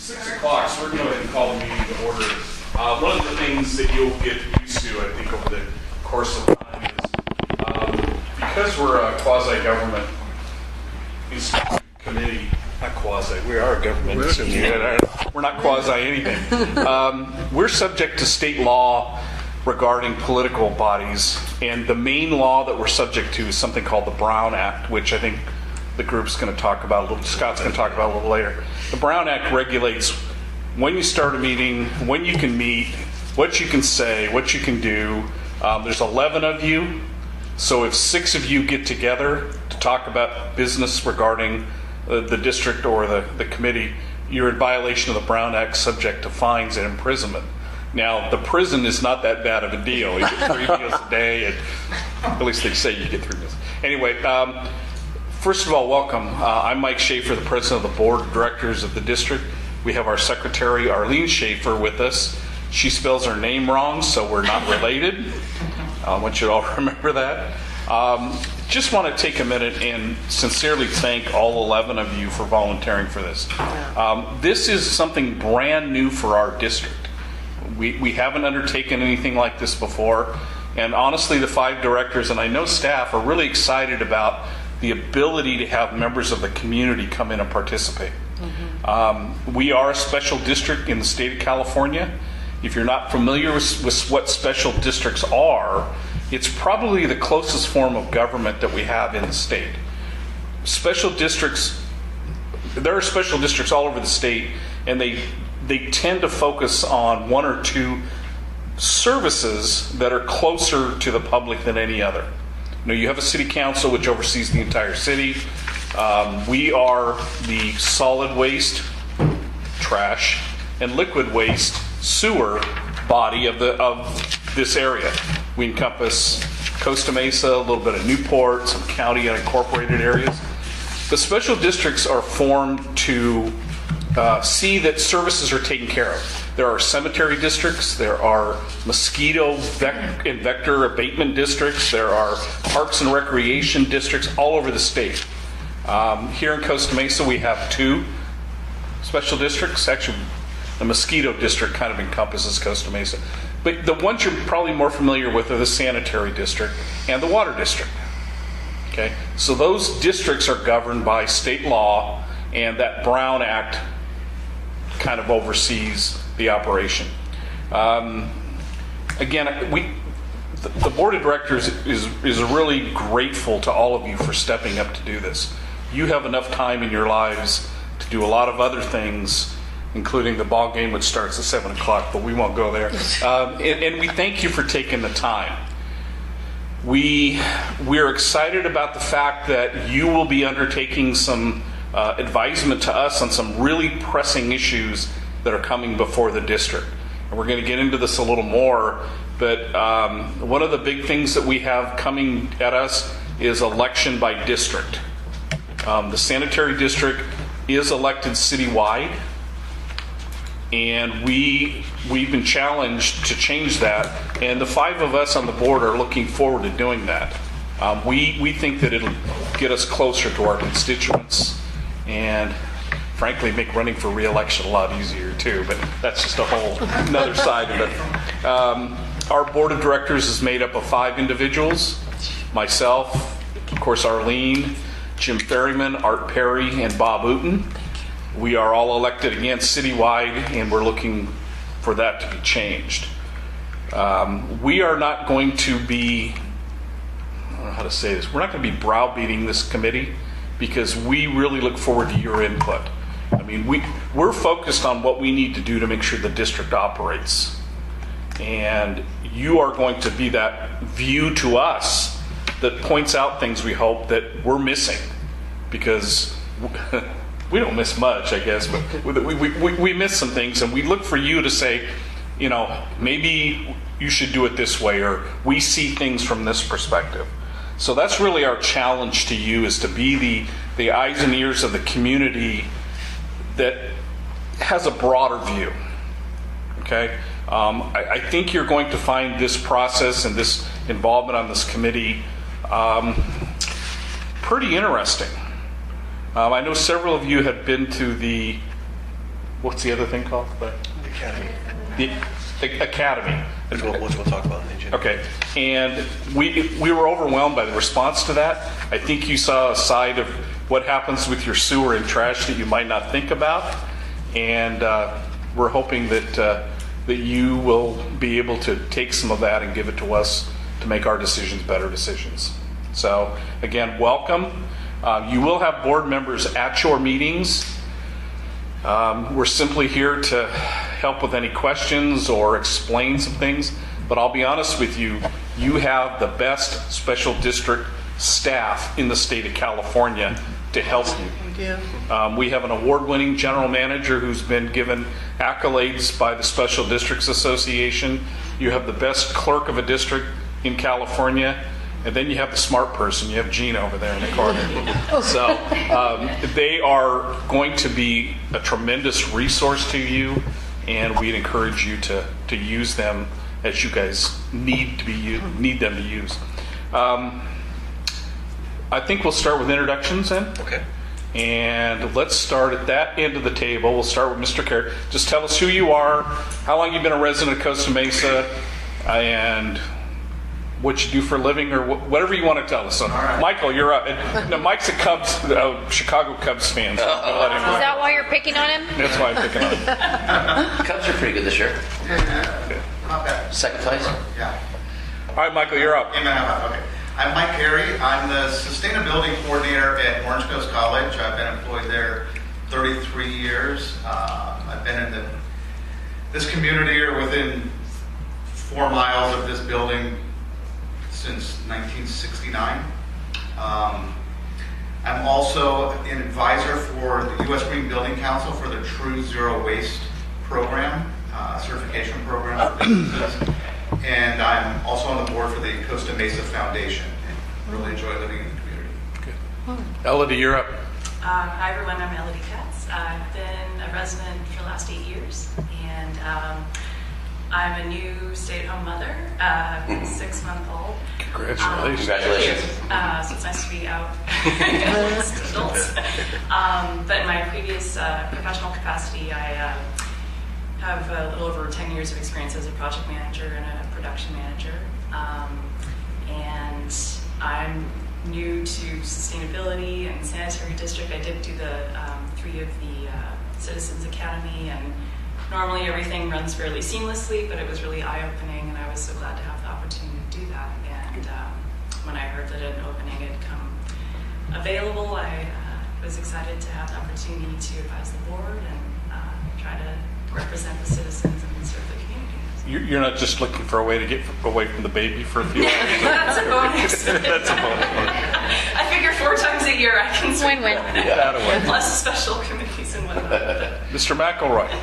6 o'clock, so we're going to go ahead and call the meeting to order. One of the things that you'll get used to, I think, over the course of time is because we're a quasi-government committee, not quasi, we are a government institute. We're not quasi anything. We're subject to state law regarding political bodies, and the main law that we're subject to is something called the Brown Act, which I think the group's going to talk about a little, Scott's going to talk about a little later. The Brown Act regulates when you start a meeting, when you can meet, what you can say, what you can do. There's 11 of you, so if 6 of you get together to talk about business regarding the district or the committee, you're in violation of the Brown Act, subject to fines and imprisonment. Now, the prison is not that bad of a deal. You get 3 meals a day, and at least they say you get 3 meals. Anyway, first of all, welcome. I'm Mike Schaefer, the president of the board of directors of the district. We have our secretary, Arlene Schaefer, with us. She spells her name wrong, so we're not related. I want you to all remember that. Just want to take a minute and sincerely thank all 11 of you for volunteering for this. This is something brand new for our district. We haven't undertaken anything like this before, and honestly, the 5 directors, and I know staff, are really excited about the ability to have members of the community come in and participate. We are a special district in the state of California. If you're not familiar with what special districts are, it's probably the closest form of government that we have in the state. Special districts, there are special districts all over the state, and they tend to focus on 1 or 2 services that are closer to the public than any other. You know, you have a city council which oversees the entire city. We are the solid waste, trash, and liquid waste sewer body of this area. We encompass Costa Mesa, a little bit of Newport, some county and incorporated areas. The special districts are formed to see that services are taken care of. There are cemetery districts, there are mosquito and vector abatement districts, there are parks and recreation districts all over the state. Here in Costa Mesa we have 2 special districts. Actually, the mosquito district kind of encompasses Costa Mesa. But the ones you're probably more familiar with are the sanitary district and the water district. Okay, so those districts are governed by state law, and that Brown Act kind of oversees the operation. Again, the board of directors is really grateful to all of you for stepping up to do this. You have enough time in your lives to do a lot of other things, including the ball game, which starts at 7 o'clock, but we won't go there. And we thank you for taking the time. We're excited about the fact that you will be undertaking some advisement to us on some really pressing issues that are coming before the district. And we're going to get into this a little more, but one of the big things that we have coming at us is election by district. The sanitary district is elected citywide, and we've been challenged to change that, and the 5 of us on the board are looking forward to doing that. We think that it'll get us closer to our constituents, and frankly make running for re-election a lot easier too, but that's just a whole another side of it. Our board of directors is made up of 5 individuals: myself, of course Arlene, Jim Ferryman, Art Perry, and Bob Uten. We are all elected again citywide, and we're looking for that to be changed. We are not going to be, I don't know how to say this, we're not going to be browbeating this committee, because we really look forward to your input. I mean, we're focused on what we need to do to make sure the district operates. And you are going to be that view to us that points out things we hope that we're missing, because we don't miss much, I guess, but we miss some things, and we look for you to say, you know, maybe you should do it this way, or we see things from this perspective. So that's really our challenge to you, is to be the eyes and ears of the community that has a broader view. Okay? I think you're going to find this process and this involvement on this committee pretty interesting. I know several of you have been to the what's the other thing called? Academy. The academy. Which we'll talk about in the agenda. Okay, and we were overwhelmed by the response to that. I think you saw a side of what happens with your sewer and trash that you might not think about, and we're hoping that you will be able to take some of that and give it to us to make our decisions better decisions. So again, welcome. You will have board members at your meetings. We're simply here to help with any questions or explain some things. But I'll be honest with you, you have the best special district staff in the state of California to help you. Thank you. We have an award-winning general manager who's been given accolades by the Special Districts Association. You have the best clerk of a district in California. And then you have the smart person. You have Gene over there in the corner. So they are going to be a tremendous resource to you, and we'd encourage you to use them as you guys need them to use. I think we'll start with introductions then. Okay. And let's start at that end of the table. We'll start with Mr. Carey. Just tell us who you are, how long you've been a resident of Costa Mesa, and what you do for a living, or whatever you want to tell us. So, right. Michael, you're up. No, Mike's a Chicago Cubs fan. So I'm gonna let him Is that why you're picking on him? That's why I'm picking on him. Cubs are pretty good this year. Not bad. Second place. Yeah. All right, Michael, you're up. Amen. Okay. I'm Mike Carey. I'm the sustainability coordinator at Orange Coast College. I've been employed there 33 years. I've been in this community or within 4 miles of this building since 1969. I'm also an advisor for the U.S. Green Building Council for the True Zero Waste program, certification program for businesses. And I'm also on the board for the Costa Mesa Foundation and really enjoy living in the community. Elodie, you're up. Hi everyone, I'm Elodie Katz. I've been a resident for the last 8 years, and I'm a new stay-at-home mother, 6-month-old. Congratulations. Congratulations. So it's nice to be out amongst adults. But in my previous professional capacity, I have a little over 10 years of experience as a project manager and a production manager. And I'm new to sustainability and sanitary district. I did do the 3 of the Citizens Academy, and normally everything runs fairly seamlessly, but it was really eye-opening, and I was so glad to have the opportunity to do that. And when I heard that an opening had come available, I was excited to have the opportunity to advise the board and try to represent the citizens and serve the community. You're not just looking for a way to get away from the baby for a few hours. That's a bonus. That's a bonus. I figure 4 times a year I can serve Win-win. That'll plus special committees and whatnot. Mr. McElroy.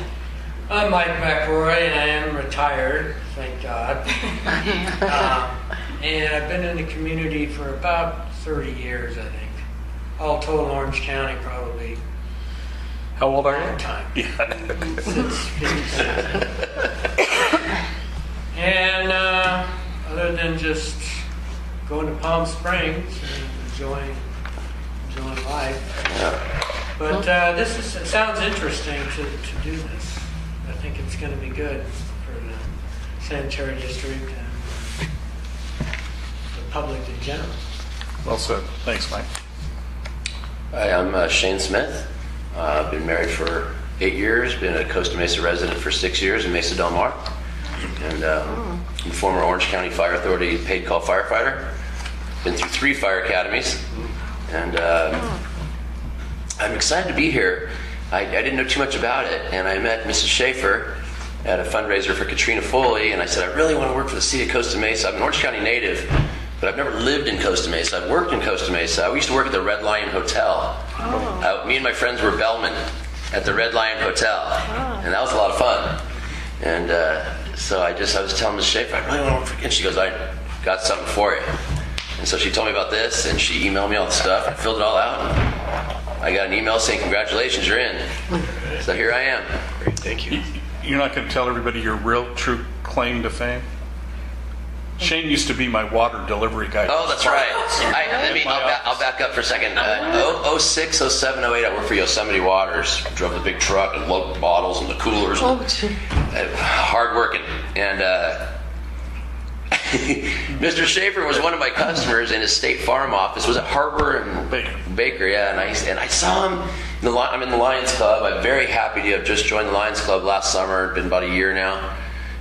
I'm Mike McElroy, and I am retired, thank God. And I've been in the community for about 30 years, I think. All total, Orange County, probably How old are a long you? time. Yeah. Since 57. And other than just going to Palm Springs and enjoying life. But it sounds interesting to do this. I think it's going to be good for the sanitary district and the public in general. Well said. Thanks, Mike. Hi, I'm Shane Smith. I've been married for 8 years, been a Costa Mesa resident for 6 years in Mesa Del Mar, and I'm a former Orange County Fire Authority paid call firefighter. Been through 3 fire academies, and I'm excited to be here. I didn't know too much about it, and I met Mrs. Schaefer at a fundraiser for Katrina Foley, and I said, I really want to work for the city of Costa Mesa. I'm an Orange County native, but I've never lived in Costa Mesa. I've worked in Costa Mesa. I used to work at the Red Lion Hotel. Me and my friends were bellmen at the Red Lion Hotel, and that was a lot of fun. And so I was telling Mrs. Schaefer, I really want to work for, and she goes, I got something for you. And so she told me about this, and she emailed me all the stuff. I filled it all out, and I got an email saying, congratulations, you're in. So here I am. Great, thank you. You're not going to tell everybody your real, true claim to fame? Shane used to be my water delivery guy. Oh, that's right. I'll back up for a second. 06, 07, 08, I worked for Yosemite Waters. Drove the big truck and loaded bottles and the coolers. Hard working. And Mr. Schaefer was one of my customers, and his State Farm office was at Harbor and Baker. Yeah, and I saw him. I'm in the Lions Club. I'm very happy to have just joined the Lions Club last summer. It's been about a year now,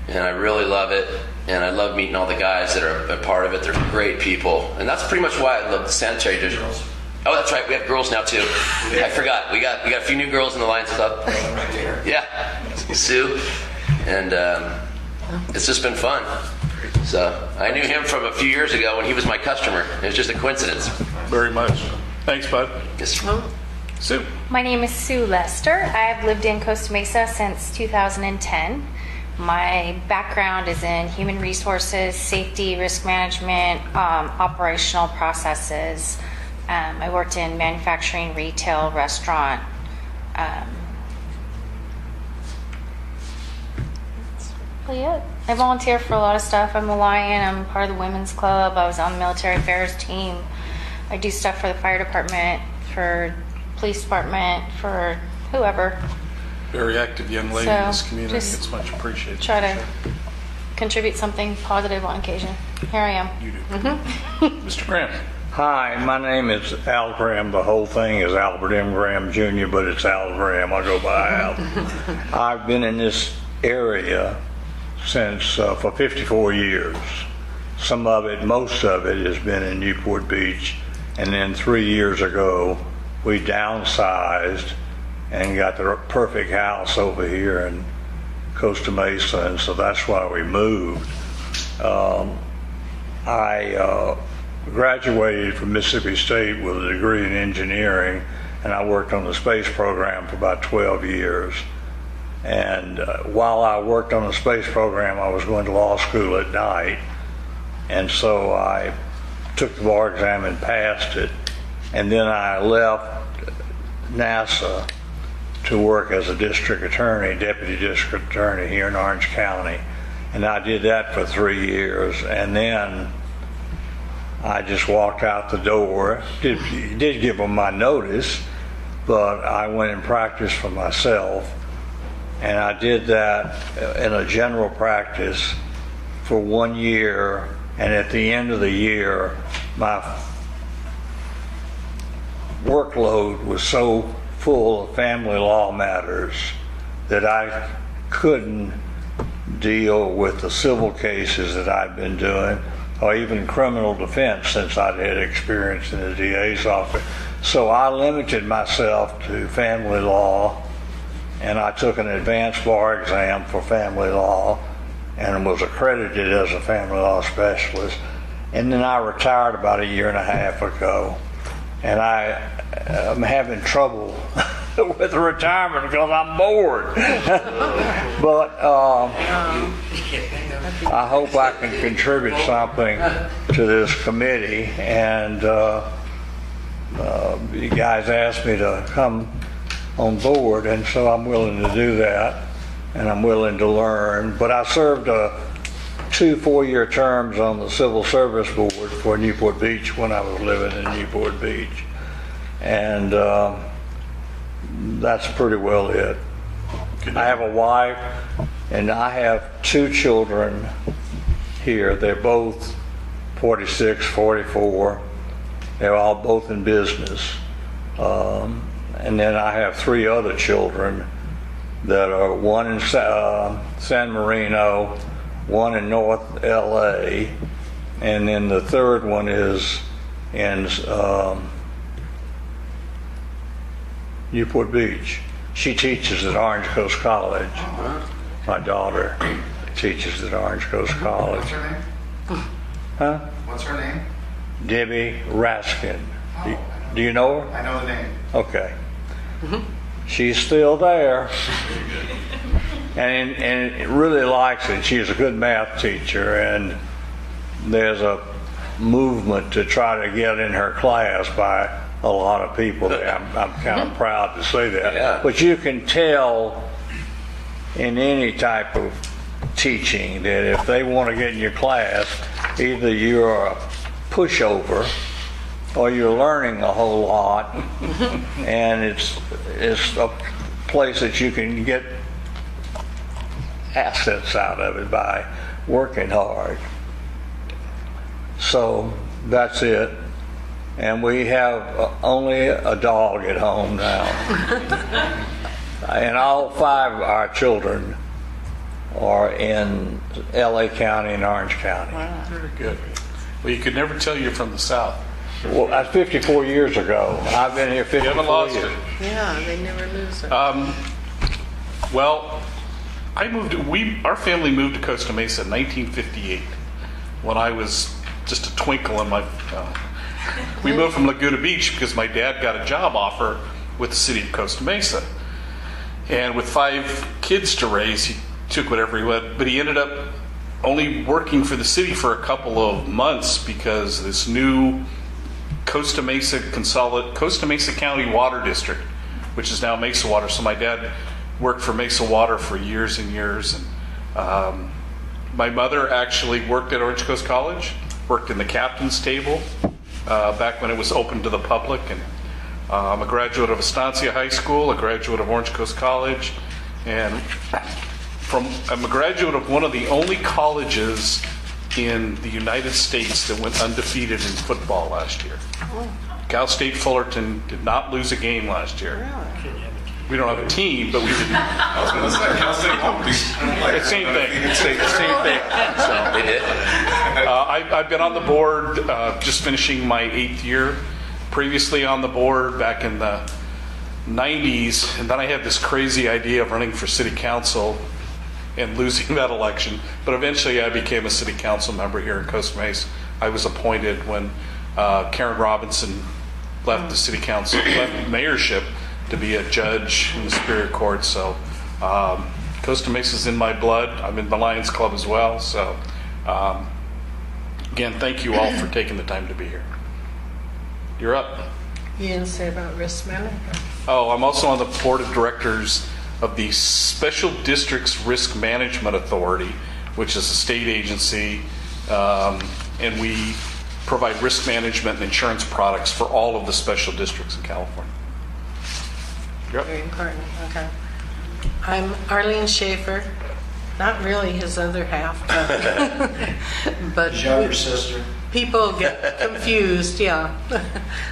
and I really love it. And I love meeting all the guys that are a part of it. They're great people, and that's pretty much why I love the sanitary district. Oh, that's right. We have girls now too. I forgot. We got a few new girls in the Lions Club. Yeah, Sue, and it's just been fun. So I knew him from a few years ago when he was my customer. It was just a coincidence. Very much. Thanks, bud. Yes. Sue. My name is Sue Lester. I've lived in Costa Mesa since 2010. My background is in human resources, safety, risk management, operational processes. I worked in manufacturing, retail, restaurant. That's really it. I volunteer for a lot of stuff. I'm a Lion. I'm part of the women's club. I was on the military affairs team. I do stuff for the fire department, for police department, for whoever. Very active young lady in this community. just It's much appreciated. Try to contribute something positive on occasion. Here I am. You do. Mr. Graham. Hi, my name is Al Graham. The whole thing is Albert M. Graham Jr., but it's Al Graham. I go by Al. I've been in this area since for 54 years. Most of it has been in Newport Beach, and then 3 years ago we downsized and got the perfect house over here in Costa Mesa, and so that's why we moved. I graduated from Mississippi State with a degree in engineering, and I worked on the space program for about 12 years. And while I worked on the space program, I was going to law school at night, and so I took the bar exam and passed it, and then I left NASA to work as a district attorney, deputy district attorney here in Orange County. And I did that for 3 years, and then I just walked out the door. Did give them my notice, but I went and practiced for myself, and I did that in a general practice for 1 year, and at the end of the year, my workload was so full of family law matters that I couldn't deal with the civil cases that I'd been doing, or even criminal defense, since I'd had experience in the DA's office. So I limited myself to family law, and I took an advanced bar exam for family law and was accredited as a family law specialist. And then I retired about 1.5 years ago. And I'm having trouble with retirement because I'm bored. But I hope I can contribute something to this committee. And you guys asked me to come on board, and so I'm willing to do that, and I'm willing to learn. But I served 2 4-year terms on the Civil Service Board for Newport Beach when I was living in Newport Beach, and that's pretty well it. I have a wife, and I have 2 children here. They're both 46, 44. They're all both in business. And then I have 3 other children that are one in San Marino, one in North LA, and then the third one is in Newport Beach. She teaches at Orange Coast College. My daughter teaches at Orange Coast College. What's her name? Huh? What's her name? Debbie Raskin. Do you know her? I know the name. Okay. She's still there. And really likes it. She's a good math teacher, and there's a movement to try to get in her class by a lot of people. I'm kind of proud to say that. Yeah. But you can tell in any type of teaching that if they want to get in your class, Either you're a pushover or you're learning a whole lot, and it's a place that you can get assets out of it by working hard. So that's it. And we have only a dog at home now. And all 5 of our children are in LA County and Orange County. Wow, very good. Well, you could never tell you're from the South. Well, that's 54 years ago. I've been here 54 You haven't lost years. it. Yeah, they never lose it. Well, our family moved to Costa Mesa in 1958 when I was just a twinkle in my. We moved from Laguna Beach because my dad got a job offer with the city of Costa Mesa, and with 5 kids to raise, he took whatever he went. But he ended up only working for the city for a couple of months because this new Costa Mesa County Water District, which is now Mesa Water. So my dad worked for Mesa Water for years and years. And my mother actually worked at Orange Coast College, worked in the captain's table back when it was open to the public. And I'm a graduate of Estancia High School, a graduate of Orange Coast College, and I'm a graduate of one of the only colleges in the United States that went undefeated in football last year. Cal State Fullerton did not lose a game last year. We don't have a team, but we didn't. I was going to say, Cal State won't be. Same thing. Same thing. So, They did? I've been on the board, just finishing my 8th year. Previously on the board back in the 90s, and then I had this crazy idea of running for city council and losing that election. But eventually I became a city council member here in Costa Mesa. I was appointed when Karen Robinson left the city council, left mayorship to be a judge in the Superior Court. So Costa Mesa's in my blood. I'm in the Lions Club as well. So again, thank you all for taking the time to be here. You're up. You didn't say about risk management. Oh, I'm also on the board of directors of the Special Districts Risk Management Authority, which is a state agency, and we provide risk management and insurance products for all of the special districts in California. Yep. Very important. Okay. I'm Arlene Schaefer. Not really his other half, but His younger sister. people get confused, yeah.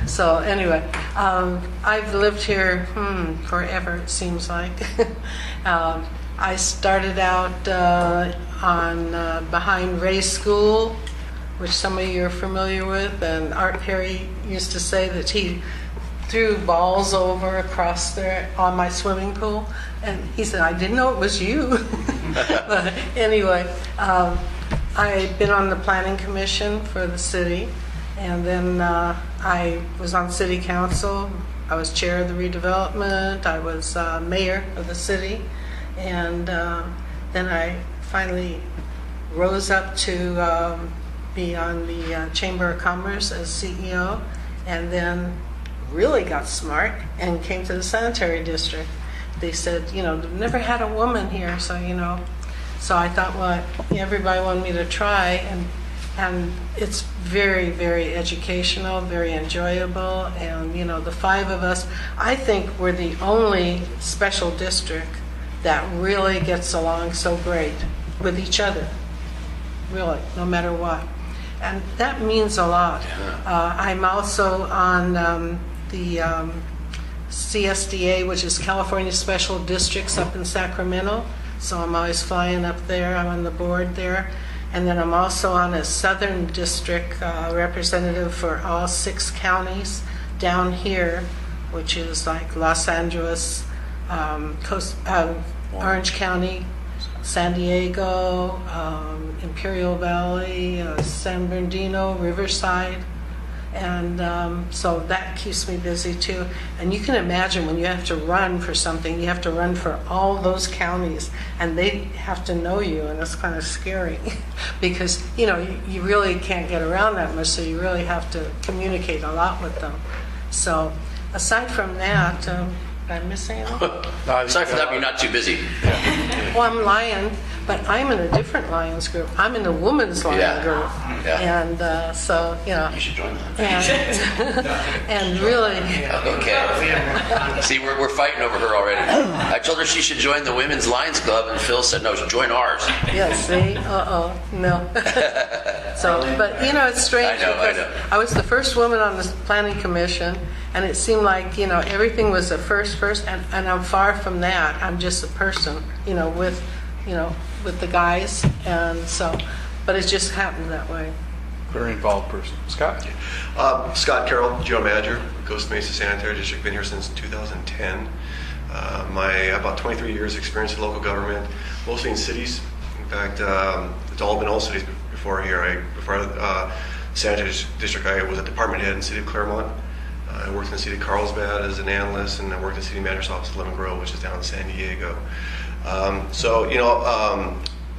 So anyway, I've lived here forever, it seems like. I started out behind Ray School, which some of you are familiar with, and Art Perry used to say that he threw balls over across there on my swimming pool, and he said, I didn't know it was you. But anyway, I've been on the planning commission for the city, and then I was on city council. I was chair of the redevelopment. I was mayor of the city, and then I finally rose up to be on the Chamber of Commerce as CEO, and then really got smart and came to the sanitary district. They said, they've never had a woman here, so so I thought, well, everybody wanted me to try, and it's very, very educational, very enjoyable, and the 5 of us, I think we're the only special district that really gets along so great with each other, really, no matter what. And that means a lot. I'm also on the CSDA, which is California Special Districts up in Sacramento. So I'm always flying up there. I'm on the board there. And then I'm also on a Southern District representative for all 6 counties down here, which is like Los Angeles, Orange County, San Diego, Imperial Valley, San Bernardino, Riverside. And so that keeps me busy too. And you can imagine when you have to run for something, you have to run for all those counties, and they have to know you, and it's kind of scary because you really can't get around that much, so you really have to communicate a lot with them. So aside from that, did I miss anything? Aside from that, you're not too busy. Well, I'm lying, but I'm in a different Lions group. I'm in the women's Lion Yeah. group. Yeah. And so, You should join that. and really, Okay. See, we're fighting over her already. I told her she should join the Women's Lions Club, and Phil said, no, join ours. yes, see, no. So, but it's strange I know. because I was the first woman on the planning commission, and it seemed like, everything was a first, and I'm far from that. I'm just a person, with the guys, and so, but it just happened that way. Very involved person. Scott? Scott Carroll, General Manager, Costa Mesa Sanitary District. Been here since 2010. I have about 23 years experience in local government, mostly in cities. In fact, it's all been all cities before here. Before Sanitary District, I was a department head in the city of Claremont. I worked in the city of Carlsbad as an analyst, and I worked in the city manager's office in Lemon Grove, which is down in San Diego.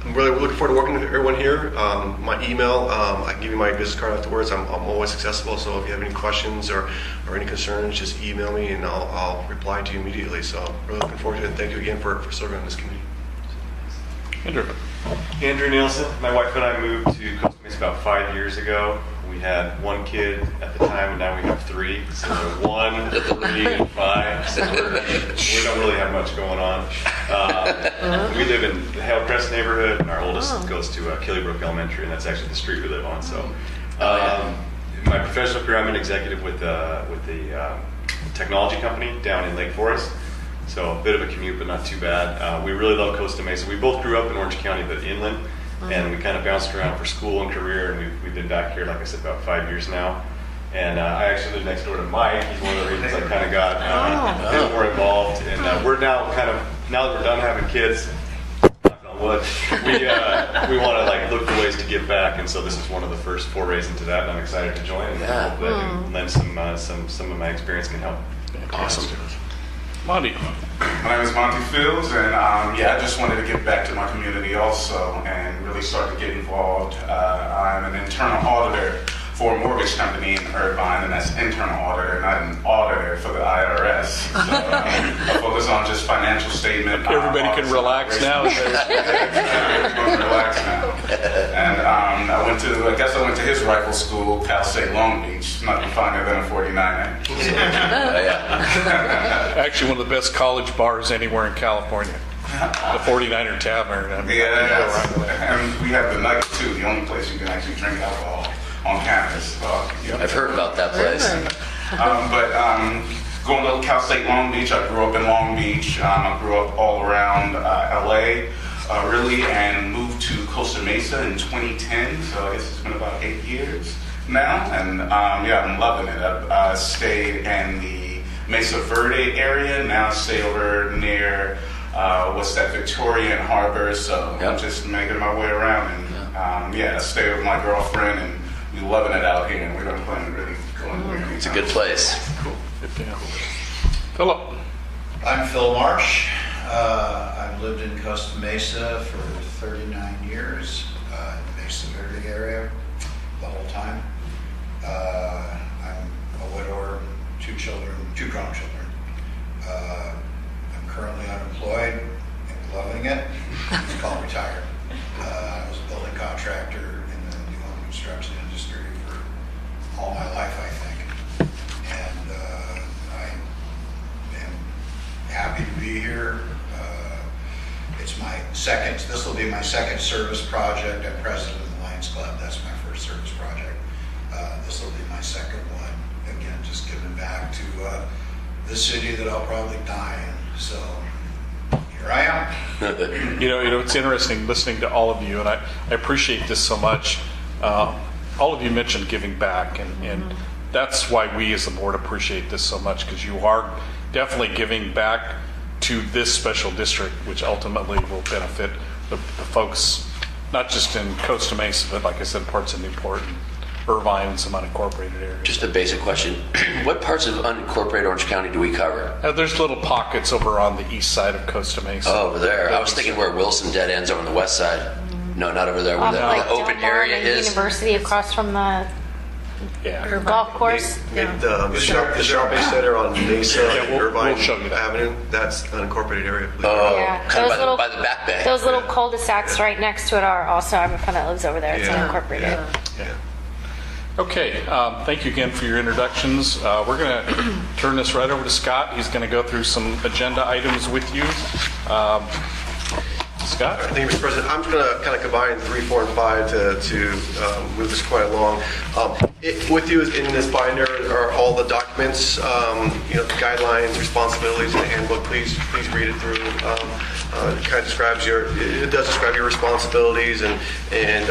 I'm really looking forward to working with everyone here. My email, I can give you my business card afterwards. I'm always accessible, so if you have any questions or any concerns, just email me and I'll reply to you immediately. So I'm really looking forward to it, and thank you again for serving on this committee. Andrew Nielsen. My wife and I moved to Costa Mesa about 5 years ago. We had one kid at the time, and now we have three. So 1, 3, and 5. So we don't really have much going on. We live in the Hale Crest neighborhood, and our oldest goes to Killybrook Elementary, and that's actually the street we live on. So my professional career, I'm an executive with the technology company down in Lake Forest. So a bit of a commute, but not too bad. We really love Costa Mesa. We both grew up in Orange County, but inland. And we kind of bounced around for school and career, and we've been back here, like I said, about 5 years now. And I actually live next door to Mike. He's one of the reasons I kind of got a bit more involved. And we're now now that we're done having kids, knock on wood, we want to look for ways to give back. And so this is one of the first forays into that, and I'm excited to join. And I hope that I can lend some of my experience can help. Awesome. Monty. My name is Monty Fields, and I just wanted to give back to my community also and really start to get involved. I'm an internal auditor for a mortgage company in Irvine, and that's internal auditor, not an auditor for the IRS. So I focus on just financial statement. Everybody can relax now. Everyone can relax now. And I guess I went to his rifle school, Cal State Long Beach, nothing finer than a 49er. Actually, one of the best college bars anywhere in California. The 49er Tavern. And we have the Nugget too, the only place you can actually drink alcohol on campus. I've heard about that place. Going to Cal State Long Beach, I grew up in Long Beach. I grew up all around LA, really, and moved to Costa Mesa in 2010. So I guess it's been about 8 years now, and I'm loving it. I stayed in the Mesa Verde area. Now I stay over near Victoria and Harbor. So I'm just making my way around, and I stay with my girlfriend, and we're loving it out here, and we don't plan to really go anywhere. It's a good place. Cool. Good deal. Philip. I'm Phil Marsh. I've lived in Costa Mesa for 39 years, in the Mesa Verde area the whole time. I'm a widower, 2 grown children. I'm currently unemployed and loving it. It's called retired. I was a building contractor in the new home construction industry for all my life, I think. And I am happy to be here. This will be my second service project. I'm president of the Lions Club. That's my first service project. This will be my second one. Again, just giving back to the city that I'll probably die in. So here I am. It's interesting listening to all of you, and I appreciate this so much. All of you mentioned giving back, and that's why we as the board appreciate this so much, because you are definitely giving back to this special district, which ultimately will benefit the folks, not just in Costa Mesa, but like I said, parts of Newport and Irvine and some unincorporated areas. Just a basic question. What parts of unincorporated Orange County do we cover? There's little pockets over on the east side of Costa Mesa. Oh, over there. I was thinking where Wilson dead ends over on the west side. No, not over there. Where the open area is. University across from the golf course. The shopping center on Mesa and Irvine we'll show you that. Avenue, that's an unincorporated area. Oh, kind of by the back Okay. Those little cul-de-sacs right next to it are also, I have a friend that lives over there. It's Yeah. unincorporated. Yeah. Okay, thank you again for your introductions. We're going to turn this right over to Scott. He's going to go through some agenda items with you. Scott? Thank you, Mr. President. I'm just going to kind of combine 3, 4, and 5 to move this quite along. With you in this binder are all the documents, the guidelines, responsibilities, and the handbook. Please read it through. It kind of describes it does describe your responsibilities and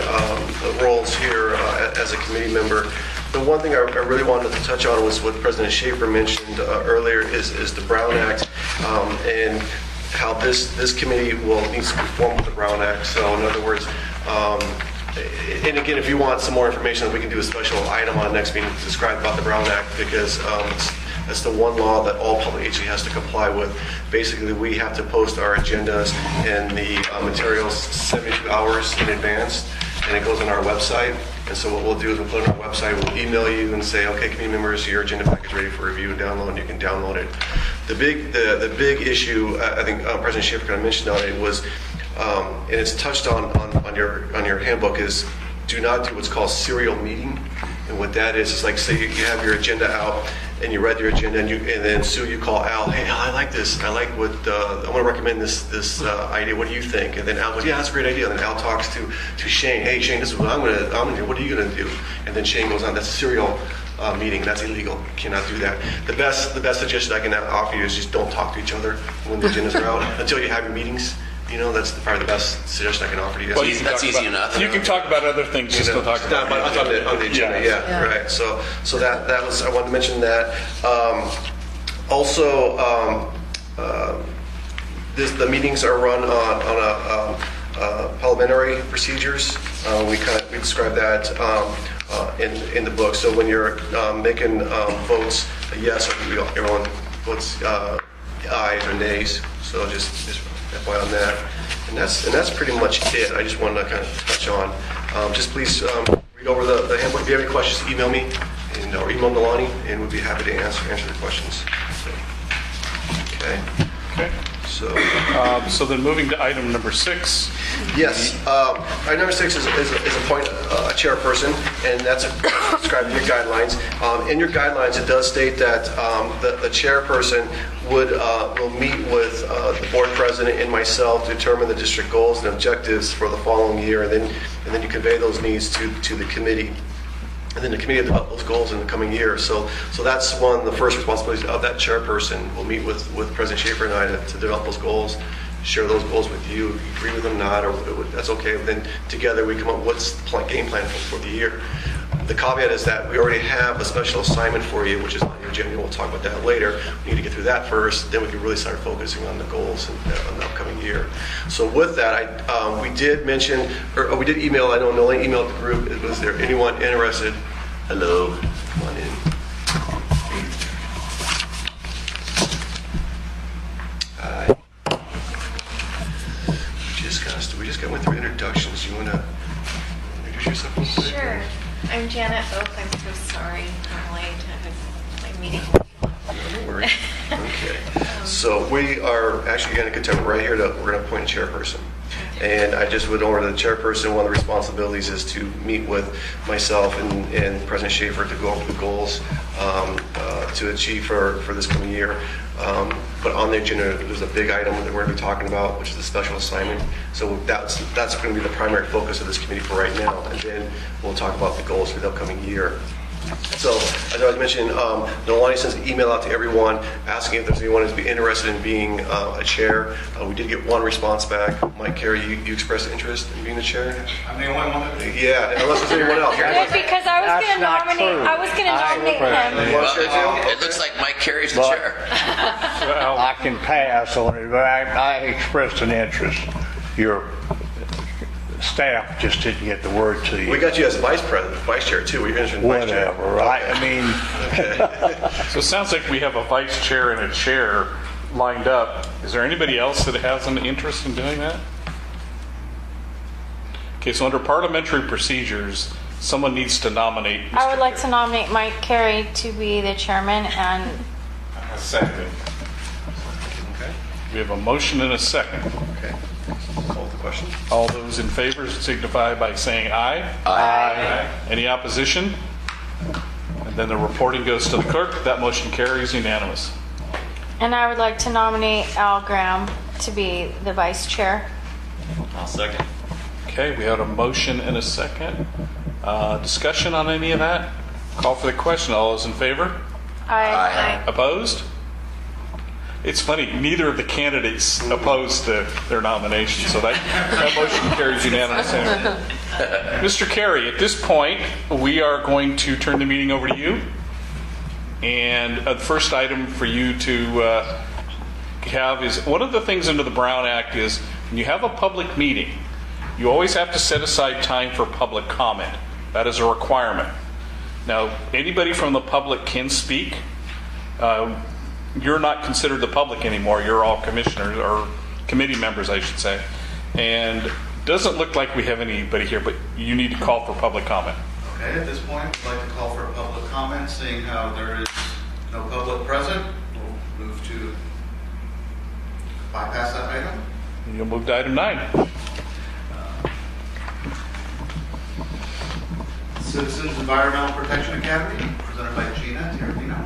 roles here as a committee member. The one thing I really wanted to touch on was what President Schaefer mentioned earlier is the Brown Act and how this committee needs to conform with the Brown Act. So in other words, and again, if you want some more information, we can do a special item on the next meeting to describe about the Brown Act, because that's the one law that all public agency has to comply with. Basically, we have to post our agendas and the materials 72 hours in advance, and it goes on our website. And so what we'll do is we'll put it on our website, we'll email you and say, okay, committee members, your agenda package is ready for review and download, and you can download it. The big issue, I think President Schaefer kind of mentioned on it was, and it's touched on your handbook, is do not do what's called serial meeting. And what that is like, say you have your agenda out and you read your agenda, and then Sue, you call Al, hey Al, I like this. I like what I want to recommend this idea. What do you think? And then Al goes, yeah, that's a great idea. And then Al talks to Shane. Hey Shane, this is what I'm gonna do. What are you gonna do? And then Shane goes on. That's a serial meeting. That's illegal. You cannot do that. The best suggestion I can offer you is just don't talk to each other when the agendas are out until you have your meetings. That's probably the best suggestion I can offer you. Well, That's easy enough. You can talk about other things, just don't talk about on the agenda. Yeah, right. So that was, I wanted to mention that. Also, the meetings are run on a parliamentary procedures. We describe that in the book. So when you're making votes, yes, everyone votes ayes or nays. So just FYI on that, and that's pretty much it. I just wanted to kind of touch on. Just please read over the handbook. If you have any questions, email me or email Nalani, and we'd be happy to answer the questions. Okay. So then moving to item number 6. Yes. Item number 6 is appoint a chairperson, and that's described in your guidelines. In your guidelines, it does state that the chairperson will meet with the board president and myself to determine the district goals and objectives for the following year, and then you convey those needs to the committee. And then the committee will develop those goals in the coming year. So that's one of the first responsibilities of that chairperson. We'll meet with President Schaefer and I to develop those goals, share those goals with you. If you agree with them, not, or that's okay. Then together we come up with what's the game plan for the year. The caveat is that we already have a special assignment for you, which is on your agenda. We'll talk about that later. We need to get through that first, then we can really start focusing on the goals in the upcoming year. So with that, we did mention, or we did email, I know Nolene emailed the group. Was there anyone interested? Hello, come on in. Hi. We just went through introductions. You want to introduce yourself a little bit? Sure. I'm Janet Oak. I'm so sorry I'm late. I had my meeting. Don't worry. Okay. So we are actually going to continue right here. We're going to appoint a chairperson. And I just would order the chairperson, one of the responsibilities is to meet with myself and President Schaefer to go over the goals to achieve for this coming year. But on the agenda, there's a big item that we're going to be talking about, which is the special assignment. So that's going to be the primary focus of this committee for right now. And then we'll talk about the goals for the upcoming year. So, as I was mentioning, Nolani sends an email out to everyone asking if there's anyone who's interested in being a chair. We did get one response back. Mike Carey, you expressed interest in being the chair? I'm the only one that... Yeah, unless there's anyone else. Good, because I was going to nominate him. You want to share too? It looks like Mike Carey's the chair. I can pass on it, but I expressed an interest. Your staff just didn't get the word to you. We got you as vice chair too. We're interested in vice chair. Whatever. I mean, So it sounds like we have a vice chair and a chair lined up. Is there anybody else that has an interest in doing that? Okay, so under parliamentary procedures, someone needs to nominate Mr. I would like to nominate Mike Carey to be the chairman, and A second. Okay. We have a motion and a second. Okay. question? All those in favor signify by saying aye. Aye. Any opposition? And then the reporting goes to the clerk. That motion carries unanimous. And I would like to nominate Al Graham to be the vice chair. I'll second. Okay, we have a motion and a second. Discussion on any of that? Call for the question. All those in favor? Aye. Opposed? It's funny, neither of the candidates opposed their nomination, so that motion carries unanimously. Mr. Carey, at this point, we are going to turn the meeting over to you. And the first item for you to have is, one of the things under the Brown Act is when you have a public meeting, you always have to set aside time for public comment. That is a requirement. Now, anybody from the public can speak. You're not considered the public anymore. You're all commissioners, or committee members, I should say. And it doesn't look like we have anybody here, but you need to call for public comment. Okay, at this point, we'd like to call for public comment, seeing how there is no public present. We'll move to bypass that item. You'll move to item 9. Citizens Environmental Protection Academy, presented by Gina Terrafino.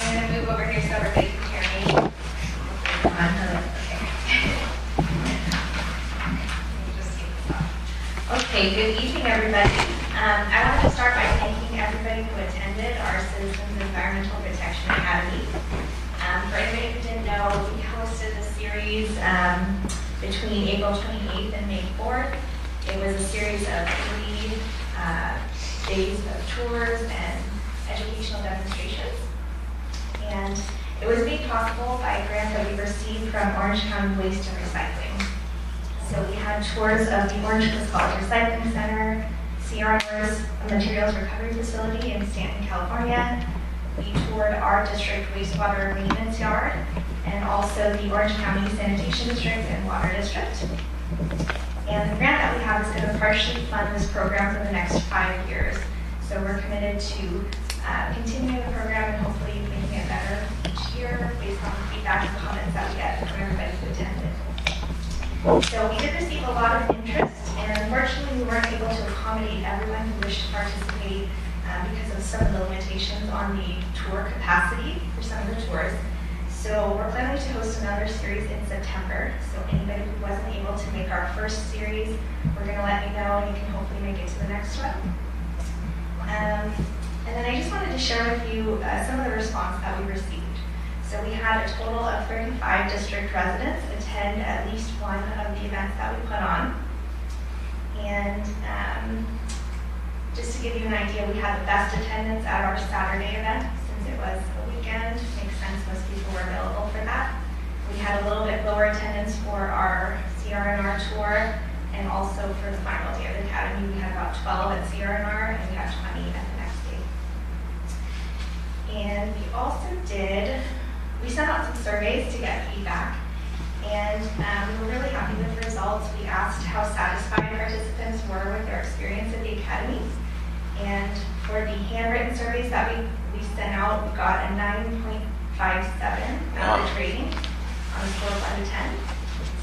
I'm going to move over here so everybody can hear me. Okay, good evening, everybody. I wanted to start by thanking everybody who attended our Citizens Environmental Protection Academy. For anybody who didn't know, we hosted a series between April 28th and May 4th. It was a series of 3 days of tours and educational demonstrations. And it was made possible by a grant that we received from Orange County Waste and Recycling. So we had tours of the Orange Coast College Recycling Center, CRNR's Materials Recovery Facility in Stanton, California. We toured our district wastewater maintenance yard, and also the Orange County Sanitation District and Water District. And the grant that we have is going to partially fund this program for the next 5 years. So we're committed to continuing the program and hopefully making it better each year based on the feedback and comments that we get from everybody who attended. So we did receive a lot of interest, and unfortunately we weren't able to accommodate everyone who wished to participate because of some of the limitations on the tour capacity for some of the tours. So we're planning to host another series in September. So anybody who wasn't able to make our first series, we're going to let you know, and you can hopefully make it to the next one. And then I just wanted to share with you some of the response that we received. So we had a total of 35 district residents attend at least one of the events that we put on. And just to give you an idea, we had the best attendance at our Saturday event since it was a weekend. Makes sense, most people were available for that. We had a little bit lower attendance for our CRNR tour, and also for the final day of the academy, we had about 12 at CRNR, and we had 20 at the next day. And we also we sent out some surveys to get feedback, and we were really happy with the results. We asked how satisfied participants were with their experience at the academy. And for the handwritten surveys that we sent out, we got a 9.57 average rating on a scale of 1 to 10.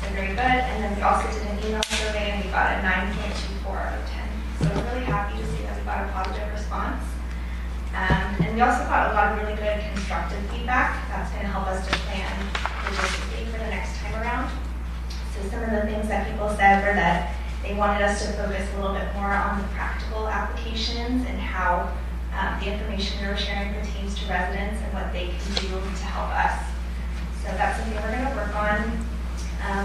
So very good. And then we also did an email survey, and we got a 9.24 out of 10. So we're really happy to see that we got a positive response. And we also got a lot of really good constructive feedback. That's going to help us to plan logistically for the next time around. So some of the things that people said were that they wanted us to focus a little bit more on the practical applications and how the information we were sharing pertains to residents and what they can do to help us. So that's something we're going to work on.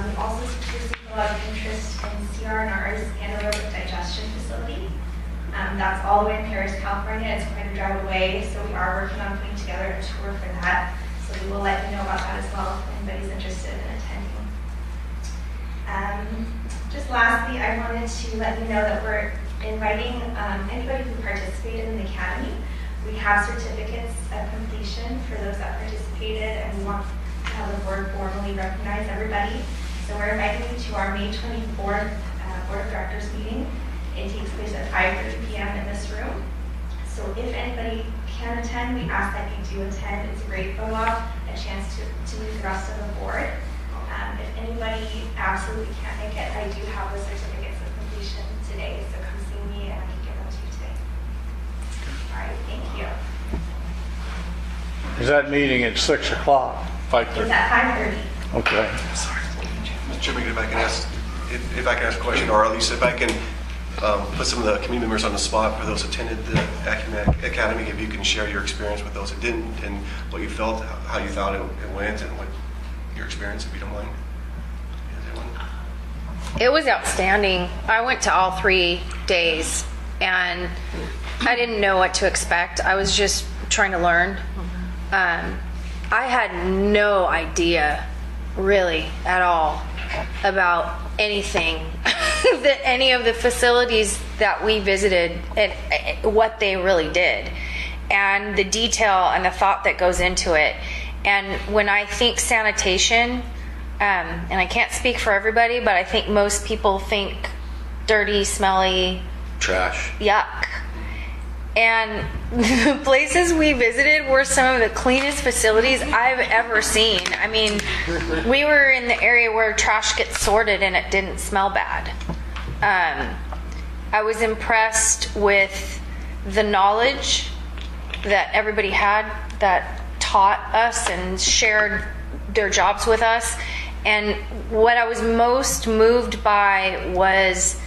We also received a lot of interest in CRNR's anaerobic digestion facility. That's all the way in Paris, California. It's quite a drive away, so we are working on putting together a tour for that. So we will let you know about that as well if anybody's interested in attending. Just lastly, I wanted to let you know that we're inviting anybody who participated in the academy. We have certificates of completion for those that participated, and we want to have the board formally recognize everybody. So we're inviting you to our May 24th Board of Directors meeting. It takes place at 5:30 p.m. in this room. So if anybody can attend, we ask that you do attend. It's a great photo op, a chance to meet the rest of the board. anybody absolutely can't make it, I do have the certificates of completion today, so come see me and I can give them to you today. All right, thank you. Is that meeting at 6 o'clock? 5:30. It's at 5:30. Okay. Mr. Chairman, if I can ask, if I can ask a question, or at least if I can put some of the community members on the spot for those who attended the Acumen Academy, if you can share your experience with those that didn't, and what you felt, how you thought it went, and what your experience, if you don't mind. It was outstanding. I went to all 3 days and I didn't know what to expect. I was just trying to learn. I had no idea really at all about anything that any of the facilities that we visited and what they really did and the detail and the thought that goes into it. And when I think sanitation, and I can't speak for everybody, but I think most people think dirty, smelly, Trash. yuck. And the places we visited were some of the cleanest facilities I've ever seen. I mean, we were in the area where trash gets sorted and it didn't smell bad. I was impressed with the knowledge that everybody had that taught us and shared their jobs with us. And what I was most moved by was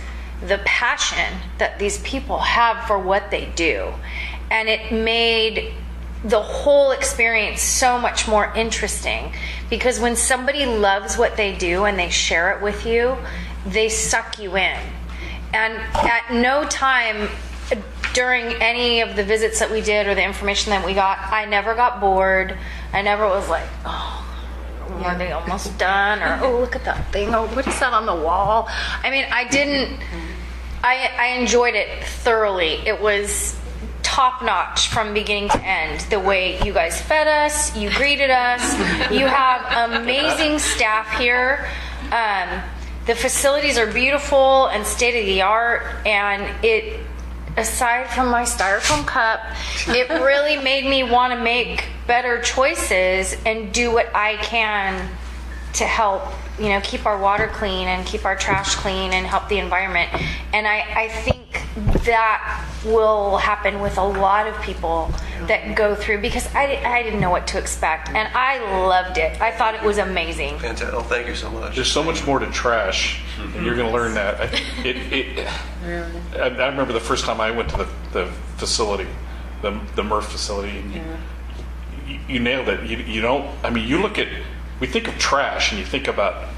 the passion that these people have for what they do. And it made the whole experience so much more interesting, because when somebody loves what they do and they share it with you, they suck you in. And at no time during any of the visits that we did or the information that we got, I never got bored. I never was like, oh, are they almost done? Or, oh, look at that thing. Oh, what is that on the wall? I mean, I enjoyed it thoroughly. It was top notch from beginning to end. The way you guys fed us, you greeted us. You have amazing staff here. The facilities are beautiful and state of the art, and it, aside from my styrofoam cup, it really made me want to make better choices and do what I can to help, keep our water clean and keep our trash clean and help the environment. And I think that will happen with a lot of people that go through, because I didn't know what to expect, and I loved it. I thought it was amazing. Fantastic. Oh, thank you so much. There's so much more to trash, and you're going to learn that. I remember the first time I went to the facility, the MRF facility, and you nailed it. You don't. I mean, you look at. We think of trash, and you think about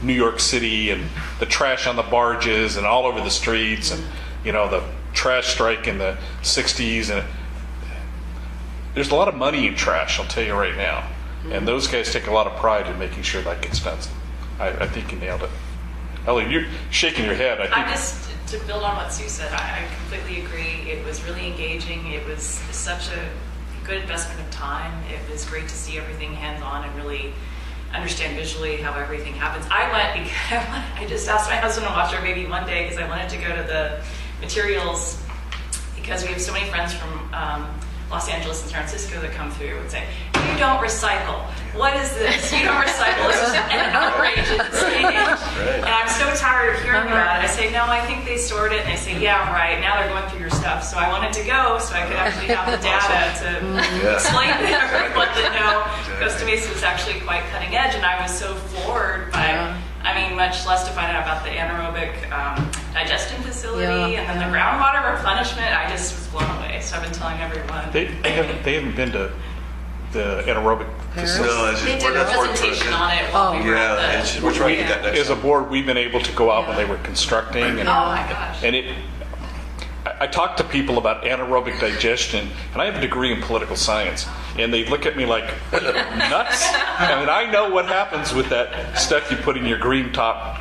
New York City and the trash on the barges and all over the streets, and the trash strike in the 60s. And there's a lot of money in trash, I'll tell you right now. And those guys take a lot of pride in making sure that gets done. I think you nailed it. Ellie, you're shaking your head. To build on what Sue said, I completely agree. It was really engaging. It was such a good investment of time. It was great to see everything hands-on and really understand visually how everything happens. I just asked my husband to watch our baby one day because I wanted to go to the materials, because we have so many friends from Los Angeles and San Francisco that come through and say, you don't recycle. What is this? You don't recycle. It's just an outrageous thing. And I'm so tired of hearing about it. I say, no, I think they stored it. And they say, yeah, right. Now they're going through your stuff. So I wanted to go so I could actually have the data to explain to everyone that Costa Mesa is actually quite cutting edge. And I was so floored by, much less to find out about the anaerobic digestion facility and then the groundwater replenishment. I just was blown away. So I've been telling everyone. They haven't been to the anaerobic facility. No, they did a presentation on it while we were at the... We're trying to get that next As a board, we've been able to go out when they were constructing. And, oh my gosh. And I talk to people about anaerobic digestion, and I have a degree in political science, and they look at me like, what, are you nuts? I know what happens with that stuff you put in your green top.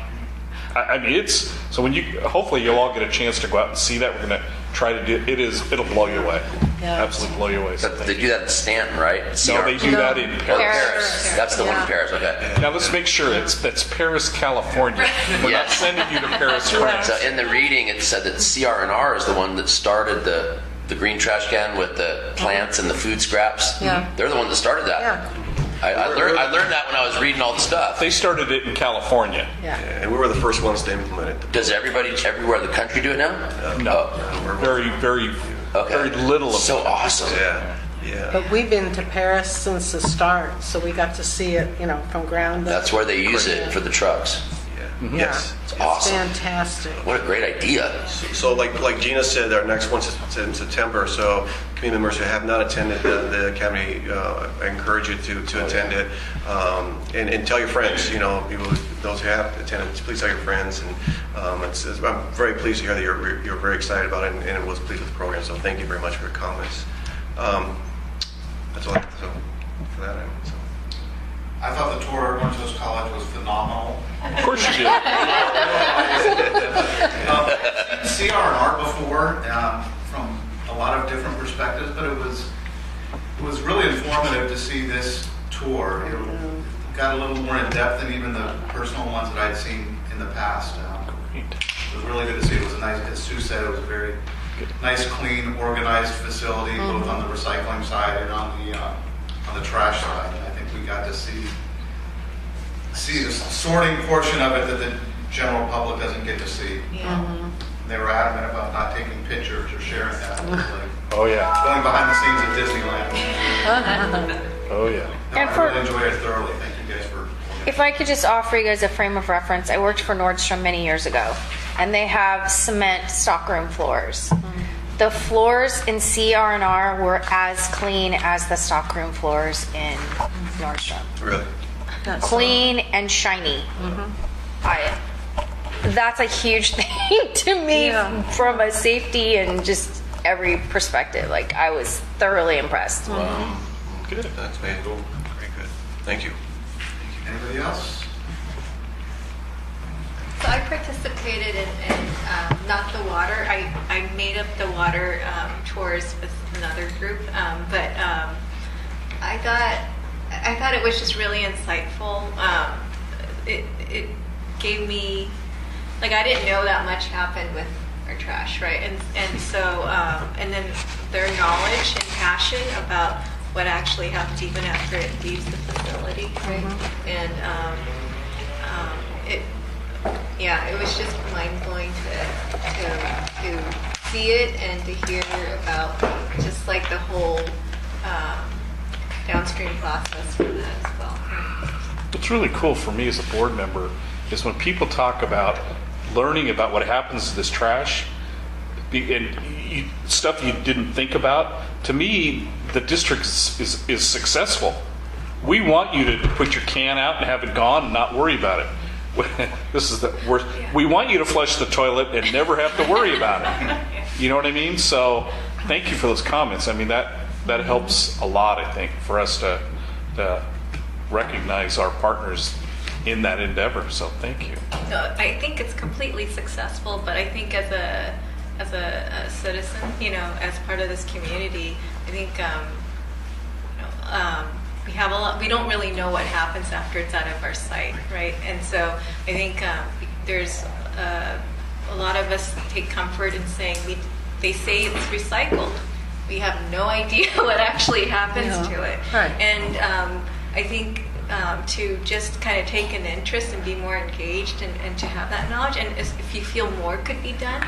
It's, so when hopefully you'll all get a chance to go out and see that. We're going to try to do, it'll blow you away. Yeah. Absolutely blow you away. So they do that in Stanton, right? No, they do that in Paris. That's the one in Paris, okay. Now let's make sure that's Paris, California. We're not sending you to Paris, France. So in the reading, it said that CR&R is the one that started the green trash can with the plants and the food scraps. Yeah. They're the one that started that. Yeah. I learned that when I was reading all the stuff. They started it in California. Yeah. And we were the first ones to implement it. Does everybody everywhere in the country do it now? No, very, very, very little of So it. awesome. Yeah, yeah. But we've been to Paris since the start, so we got to see it, from ground up. That's where they use it for the trucks. Yes. It's awesome. Fantastic. What a great idea. So like Gina said, our next one's in September. So community members who have not attended the academy, I encourage you to attend it, and tell your friends. People, those who have attended, please tell your friends. And I'm very pleased to hear that you're very excited about it and was pleased with the program. So thank you very much for your comments. That's all I have to say for that. So. I thought the tour at Orange Coast College was phenomenal. Of course you did. I've seen CR&R before from a lot of different perspectives, but it was really informative to see this tour. It got a little more in depth than even the personal ones that I'd seen in the past. It was really good to see. It was a nice, as Sue said, it was a very nice, clean, organized facility, both on the recycling side and on the trash side. And I think we got to see the sorting portion of it that the general public doesn't get to see. Yeah. They were adamant about not taking pictures or sharing that. It was like Oh yeah. going behind the scenes at Disneyland. Oh yeah. No, And I for- really enjoyed it thoroughly. Thank you guys for. If I could just offer you guys a frame of reference, I worked for Nordstrom many years ago, and they have cement stockroom floors. The floors in CR&R were as clean as the stockroom floors in Nordstrom. Really? Clean and shiny. That's a huge thing to me from a safety and just every perspective. Like, I was thoroughly impressed. Good. That's very good. Thank you. Anybody else? So I participated in not the water. I made up the water tours with another group, but I thought it was just really insightful. It gave me, like, I didn't know that much happened with our trash, right? And so and then their knowledge and passion about what actually happens even after it leaves the facility, right? And it was just mind-blowing to see it and to hear about just like the whole downstream process for that as well. What's really cool for me as a board member is when people talk about learning about what happens to this trash and stuff you didn't think about. To me, the district is successful. We want you to put your can out and have it gone and not worry about it. This is the worst. We want you to flush the toilet and never have to worry about it. You know what I mean? So thank you for those comments. I mean, that helps a lot, I think, for us to recognize our partners in that endeavor. So thank you. So I think it's completely successful, but I think as a citizen, as part of this community, I think we have a lot. We don't really know what happens after it's out of our sight, right? And so I think there's a lot of us take comfort in saying they say it's recycled. We have no idea what actually happens to it. Right. And I think to just kind of take an interest and be more engaged and to have that knowledge, and if you feel more could be done,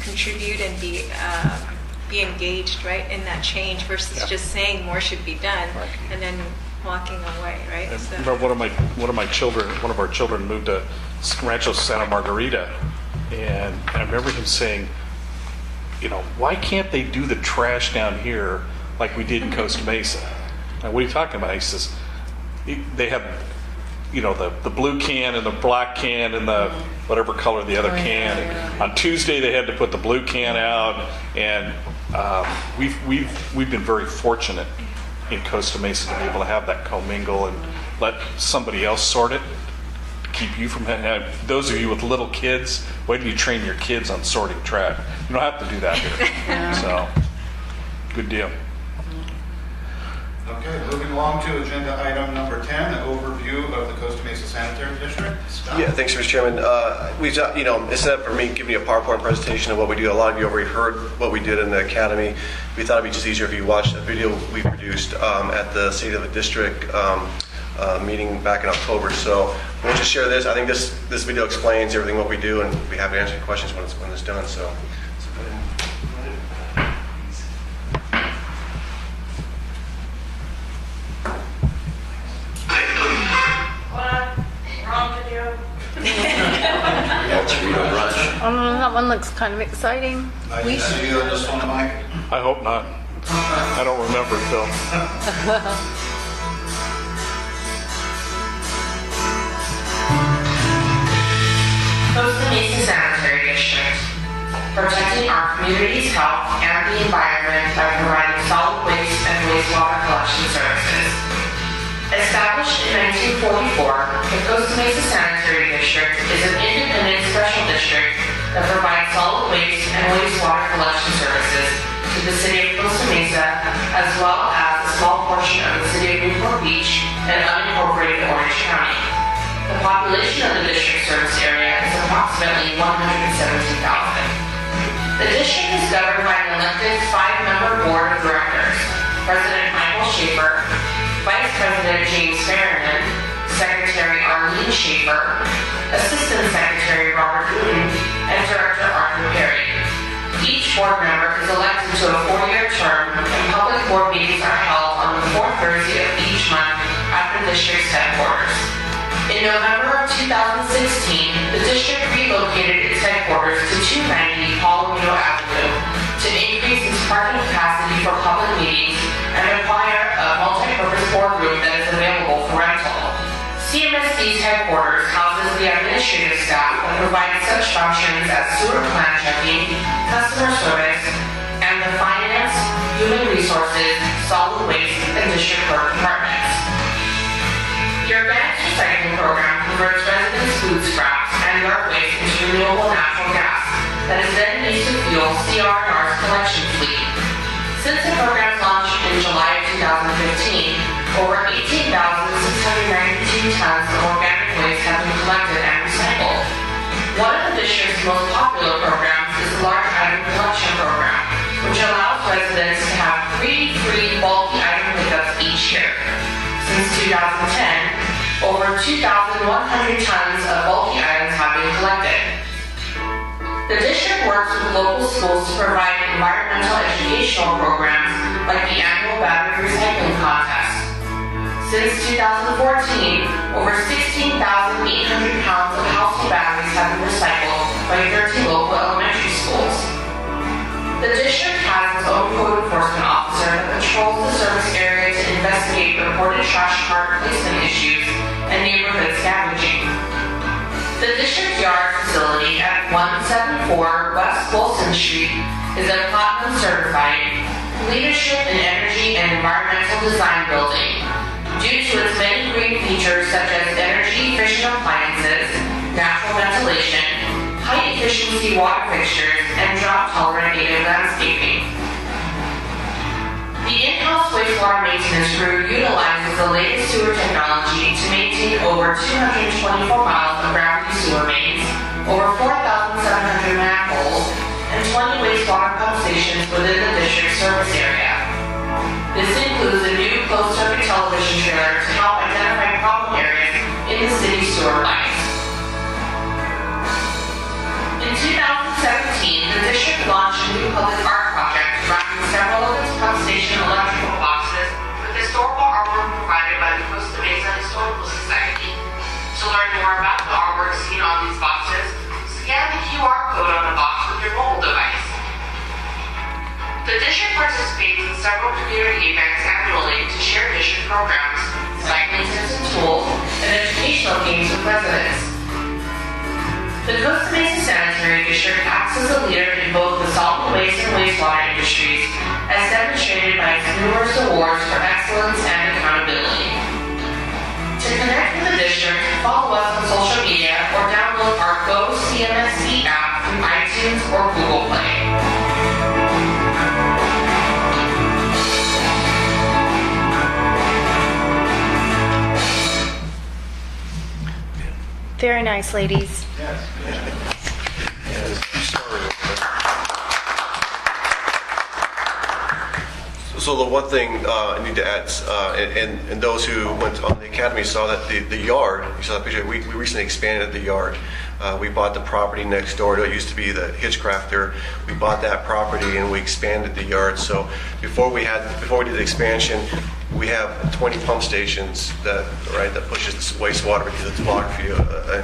contribute and be engaged, right, in that change versus just saying more should be done and then walking away, right? So. Remember one of our children moved to Rancho Santa Margarita, and I remember him saying, why can't they do the trash down here like we did in Costa Mesa? Now, what are you talking about? He says, they have, the blue can and the black can and the whatever color the other can. And on Tuesday they had to put the blue can out, and we've been very fortunate in Costa Mesa to be able to have that commingle and let somebody else sort it. Keep you from having, those of you with little kids, wait till you train your kids on sorting trash. You don't have to do that here. So, good deal. Okay, moving along to agenda item number 10, the overview review of the Costa Mesa Sanitary District. Scott? Yeah, thanks, Mr. Chairman. Instead of for me giving you a PowerPoint presentation of what we do, a lot of you already heard what we did in the academy. We thought it'd be just easier if you watched a video we produced at the State of the District meeting back in October. So we'll just share this. I think this video explains everything what we do, and we'll be happy to answer your questions when it's done. So go ahead. That one looks kind of exciting. Nice to see you on this one, Mike. I hope not. I don't remember it, Phil. Costa Mesa Sanitary District, protecting our community's health and the environment by providing solid waste and wastewater collection services. Established in 1944, the Costa Mesa Sanitary District is an independent special district that provides solid waste and wastewater collection services to the city of Costa Mesa, as well as a small portion of the city of Newport Beach and unincorporated Orange County. The population of the district service area is approximately 117,000. The district is governed by an elected 5-member board of directors: President Michael Schaefer, Vice President James Merriman, Secretary Arlene Schaefer, Assistant Secretary Robert Wooten, and Director Arthur Perry. Each board member is elected to a 4-year term, and public board meetings are held on the 4th Thursday of each month at the district's headquarters. In November of 2016, the district relocated its headquarters to 290 Palomino Avenue to increase its parking capacity for public meetings and acquire a multi-purpose boardroom that is available for rental. CMSD's headquarters houses the administrative staff that provides such functions as sewer plan checking, customer service, and the finance, human resources, solid waste, and district clerk departments. The organic recycling program converts residents' food scraps and yard waste into renewable natural gas that is then used to fuel CR&R's collection fleet. Since the program's launch in July of 2015, over 18,692 tons of organic waste have been collected and recycled. One of the district's most popular programs is the Large Item Collection Program, which allows residents to have 3 free bulky item pickups each year. Since 2010, over 2,100 tons of bulky items have been collected. The district works with local schools to provide environmental educational programs like the annual battery recycling contest. Since 2014, over 16,800 pounds of household batteries have been recycled by 13 local elementary schools. The district has its own code enforcement officer that patrols the service area to investigate reported trash cart placement issues and neighborhood scavenging. The district yard facility at 174 West Bolson Street is a Platinum Certified Leadership in Energy and Environmental Design building due to its many green features such as energy-efficient appliances, natural ventilation, high-efficiency water fixtures, and drought-tolerant native landscaping. The in-house wastewater maintenance crew utilizes the latest sewer technology to maintain over 224 miles of gravity sewer mains, over 4,700 manholes, and 20 wastewater pump stations within the district service area. This includes a new closed-circuit television trailer to help identify problem areas in the city's sewer lines. In 2017, the district launched a new public art project wrapping several of its pump station electrical boxes with historical artwork provided by the Costa Mesa Historical Society. To learn more about the artwork seen on these boxes, scan the QR code on the box with your mobile device. The district participates in several community events annually to share district programs, cycling tips and tools, and educational games with residents. The Costa Mesa Sanitary District acts as a leader in both the solid waste and wastewater industries, as demonstrated by its numerous awards for excellence and accountability. To connect with the district, follow us on social media or download our Go CMSD app through iTunes or Google Play. Very nice, ladies. So the one thing I need to add, and those who went on the academy saw that the yard, you saw that picture, we recently expanded the yard. We bought the property next door to it. Used to be the Hitchcrafter. We bought that property and we expanded the yard. So before we did the expansion, we have 20 pump stations that pushes the wastewater because of topography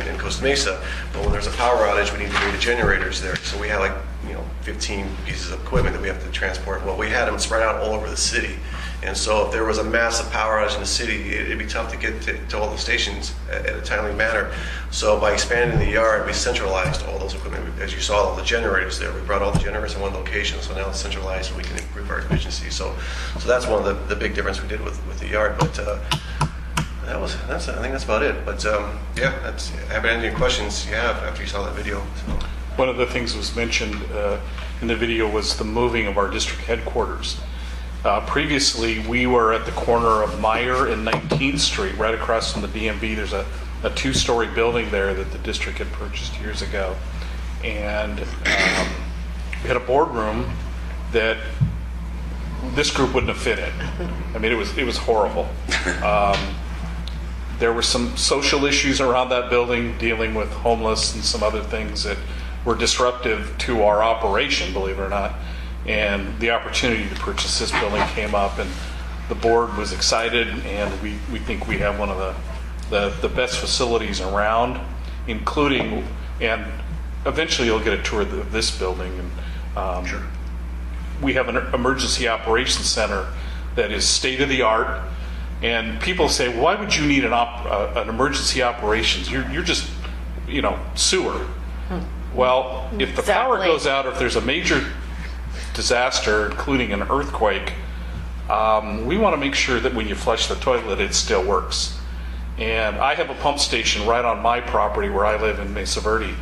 in Costa Mesa. But when there's a power outage, we need to bring the generators there. So we have 15 pieces of equipment that we have to transport. Well, we had them spread out all over the city. And so if there was a massive power outage in the city, it'd be tough to get to all the stations at a timely manner. So by expanding the yard, we centralized all those equipment. As you saw, all the generators there. We brought all the generators in one location, so now it's centralized and we can improve our efficiency. So that's one of the big difference we did with the yard. But I think that's about it. But have any questions you have after you saw that video. So. One of the things that was mentioned in the video was the moving of our district headquarters. Previously, we were at the corner of Meyer and 19th Street, right across from the DMV. There's a two-story building there that the district had purchased years ago. And we had a boardroom that this group wouldn't have fit in. I mean, it was horrible. There were some social issues around that building, dealing with homeless and some other things that were disruptive to our operation, believe it or not. And the opportunity to purchase this building came up, and the board was excited, and we think we have one of the best facilities around, including, and eventually you'll get a tour of this building. And Sure. We have an emergency operations center that is state-of-the-art. And people say, well, why would you need an emergency operations? You're just, sewer. Well, if the power goes out, or if there's a major disaster, including an earthquake, we want to make sure that when you flush the toilet, it still works. And I have a pump station right on my property where I live in Mesa Verde.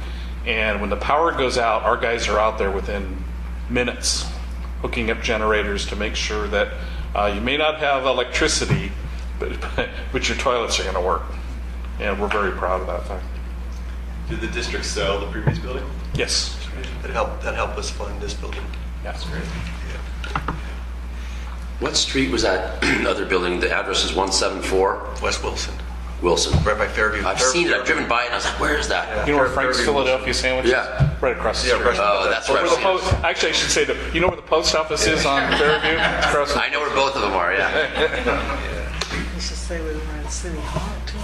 And when the power goes out, our guys are out there within minutes hooking up generators to make sure that you may not have electricity, but your toilets are going to work. And we're very proud of that fact. Did the district sell the previous building? Yes. That helped us fund this building. That's great. Yeah. What street was that other building? The address is 174? West Wilson. Wilson. Right by Fairview. I've seen it. I've driven by it and I was like, where is that? Yeah. You know where Frank's Philadelphia Sandwich is? Yeah. Right across the street. Oh, that's where I've seen it. Actually, I should say that. You know where the post office is on Fairview? I know where both of them are, yeah. You should say we were at City Hall, too.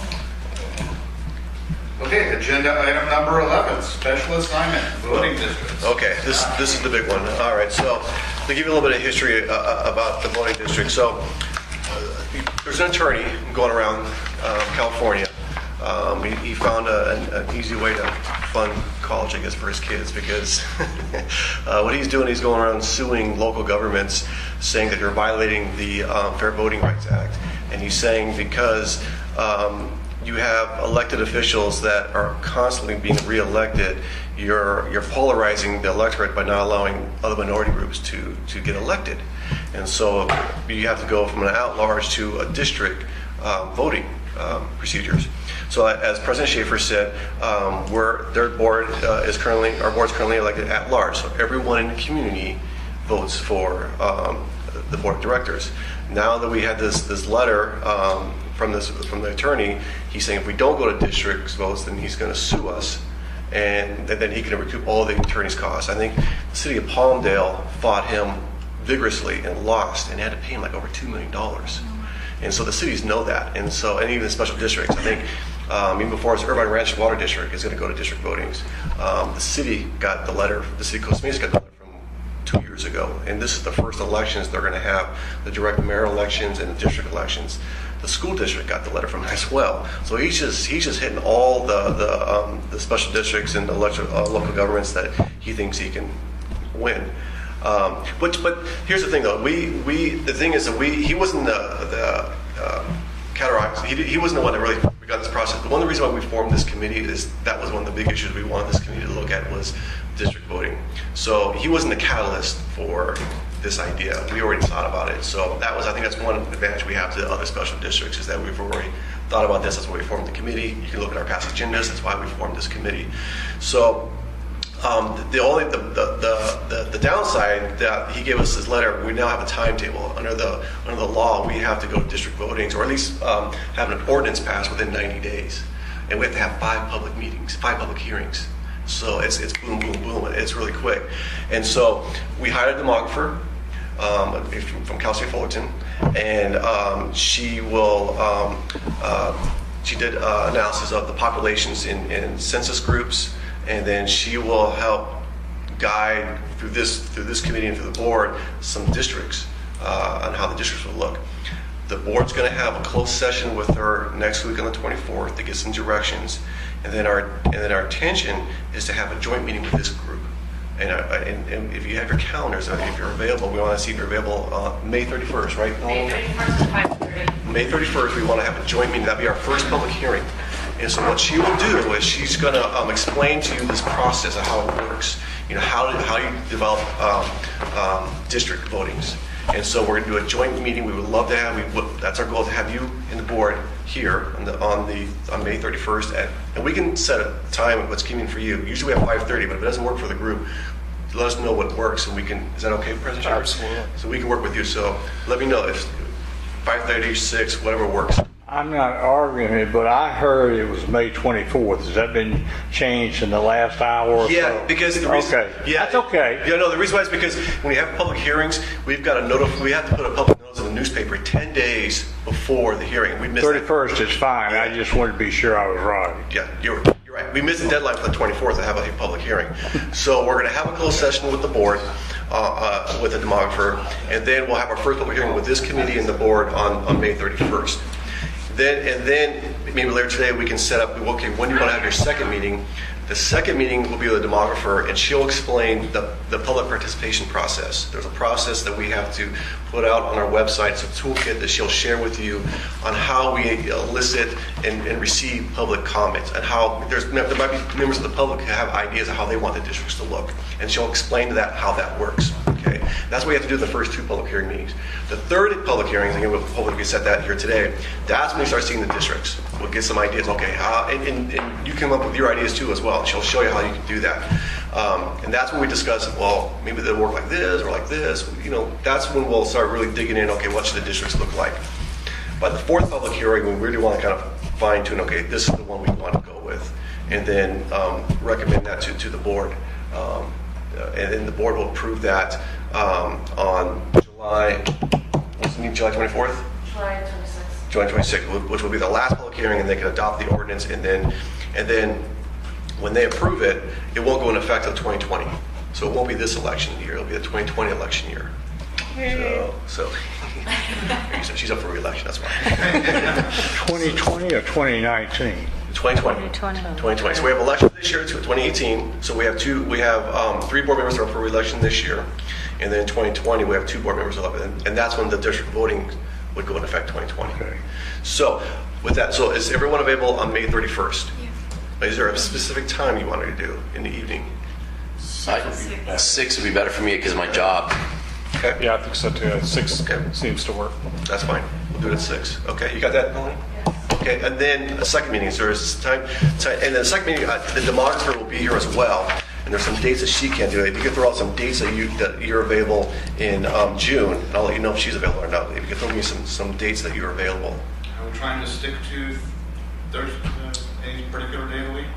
Okay, agenda item number 11, special assignment, voting districts. Okay, this is the big one. All right, so to give you a little bit of history about the voting district. So there's an attorney going around California. He found an easy way to fund college, I guess, for his kids, because what he's doing, he's going around suing local governments, saying that they're violating the Fair Voting Rights Act. And he's saying because you have elected officials that are constantly being reelected, you're polarizing the electorate by not allowing other minority groups to get elected. And so you have to go from an at-large to a district voting procedures. So as President Schaefer said, our board's currently elected at large. So everyone in the community votes for the board of directors. Now that we had this letter from the attorney, he's saying if we don't go to district votes, then he's going to sue us, and then he can recoup all the attorney's costs. I think the city of Palmdale fought him vigorously and lost, and had to pay him like over $2 million. And so the cities know that, and even the special districts. I think even before his Irvine Ranch Water District is going to go to district votings. The city got the letter. The city of Costa Mesa got the letter from 2 years ago, and this is the first elections they're going to have, the direct mayor elections and the district elections. The school district got the letter from him as well. So he's just hitting all the special districts and the local governments that he thinks he can win. But here's the thing, though. The thing is that he wasn't the cataracts. He wasn't the one that really began this process. But one of the reasons why we formed this committee is that was one of the big issues we wanted this committee to look at was district voting. So he wasn't the catalyst for this idea. We already thought about it. So I think that's one advantage we have to other special districts is that we've already thought about this. That's why we formed the committee. You can look at our past agendas. That's why we formed this committee. So the downside that he gave us this letter, we now have a timetable. Under the law, we have to go to district votings, or at least have an ordinance passed within 90 days. And we have to have 5 public meetings, 5 public hearings. So it's boom, boom, boom. It's really quick. And so we hired a demographer from Cal State Fullerton, and she will she did analysis of the populations in census groups, and then she will help guide through this committee and through the board some districts on how the districts will look. The board's going to have a closed session with her next week on the 24th to get some directions, and then our intention is to have a joint meeting with this group. And if you have your calendars, if you're available, we want to see if you're available May 31st, right? May 31st at 5:30. May 31st, we want to have a joint meeting. That'll be our first public hearing. And so what she will do is she's going to explain to you this process of how it works. You know, how you develop district votings. And so we're going to do a joint meeting. We would love to have, that's our goal, to have you and the board here on May 31st. And we can set a time of what's convenient for you. Usually we have 5:30, but if it doesn't work for the group, let us know what works, and we can, is that okay, President Schaefer? Absolutely. So we can work with you. So let me know if 5:30, 6, whatever works. I'm not arguing it, but I heard it was May 24th. Has that been changed in the last hour or so? Yeah, because the reason. Okay, Yeah, that's okay. Yeah, no, the reason why is because when you have public hearings, we've got we have to put a public notice in the newspaper 10 days before the hearing. We missed 31st is fine. I just wanted to be sure I was right. Yeah, you're right. We missed the deadline for the 24th to have a public hearing. So we're going to have a closed session with the board, with the demographer, and then we'll have our first public hearing with this committee and the board on May 31st. Then maybe later today we can set up, okay, when do you want to have your second meeting? The second meeting will be with a demographer, and she'll explain the public participation process. There's a process that we have to put out on our website. It's a toolkit that she'll share with you on how we elicit and receive public comments, and how there might be members of the public who have ideas of how they want the districts to look. And she'll explain to that how that works. Okay, that's what we have to do in the first 2 public hearing meetings. The third public hearing, again, we'll hopefully set that here today. That's when we start seeing the districts. We'll get some ideas. Okay, and you come up with your ideas too as well. She'll show you how you can do that. And that's when we discuss, well, maybe they'll work like this or like this. You know, that's when we'll start really digging in, okay, what should the districts look like? By the 4th public hearing, we really want to kind of fine tune, okay, this is the one we want to go with. And then recommend that to the board. And then the board will approve that on July 24th? July 26th. July 26th, which will be the last public hearing, and they can adopt the ordinance, and then when they approve it, it won't go into effect until 2020. So it won't be this election year, it'll be the 2020 election year. So she's up for re-election, that's why. 2020 or 2019? 2020. So we have election this year, 2018. So we have 3 board members that are up for re-election this year. And then in 2020, we have 2 board members up, and that's when the district voting would go into effect, 2020. Okay. So with that, so is everyone available on May 31st? Yeah. Is there a specific time you wanted to do in the evening? 6 would be better for me because of my job. Okay. Yeah, I think so too. 6 seems to work. That's fine. We'll do it at 6. Okay, you got that, Melanie? Okay, and then a second meeting. So there's time, and then the second meeting, the demographer will be here as well. And there's some dates that she can't do. If you could throw out some dates that you're available in June, and I'll let you know if she's available or not. If you could throw me some dates that you're available. We're trying to stick to Thursday, any particular day of the week.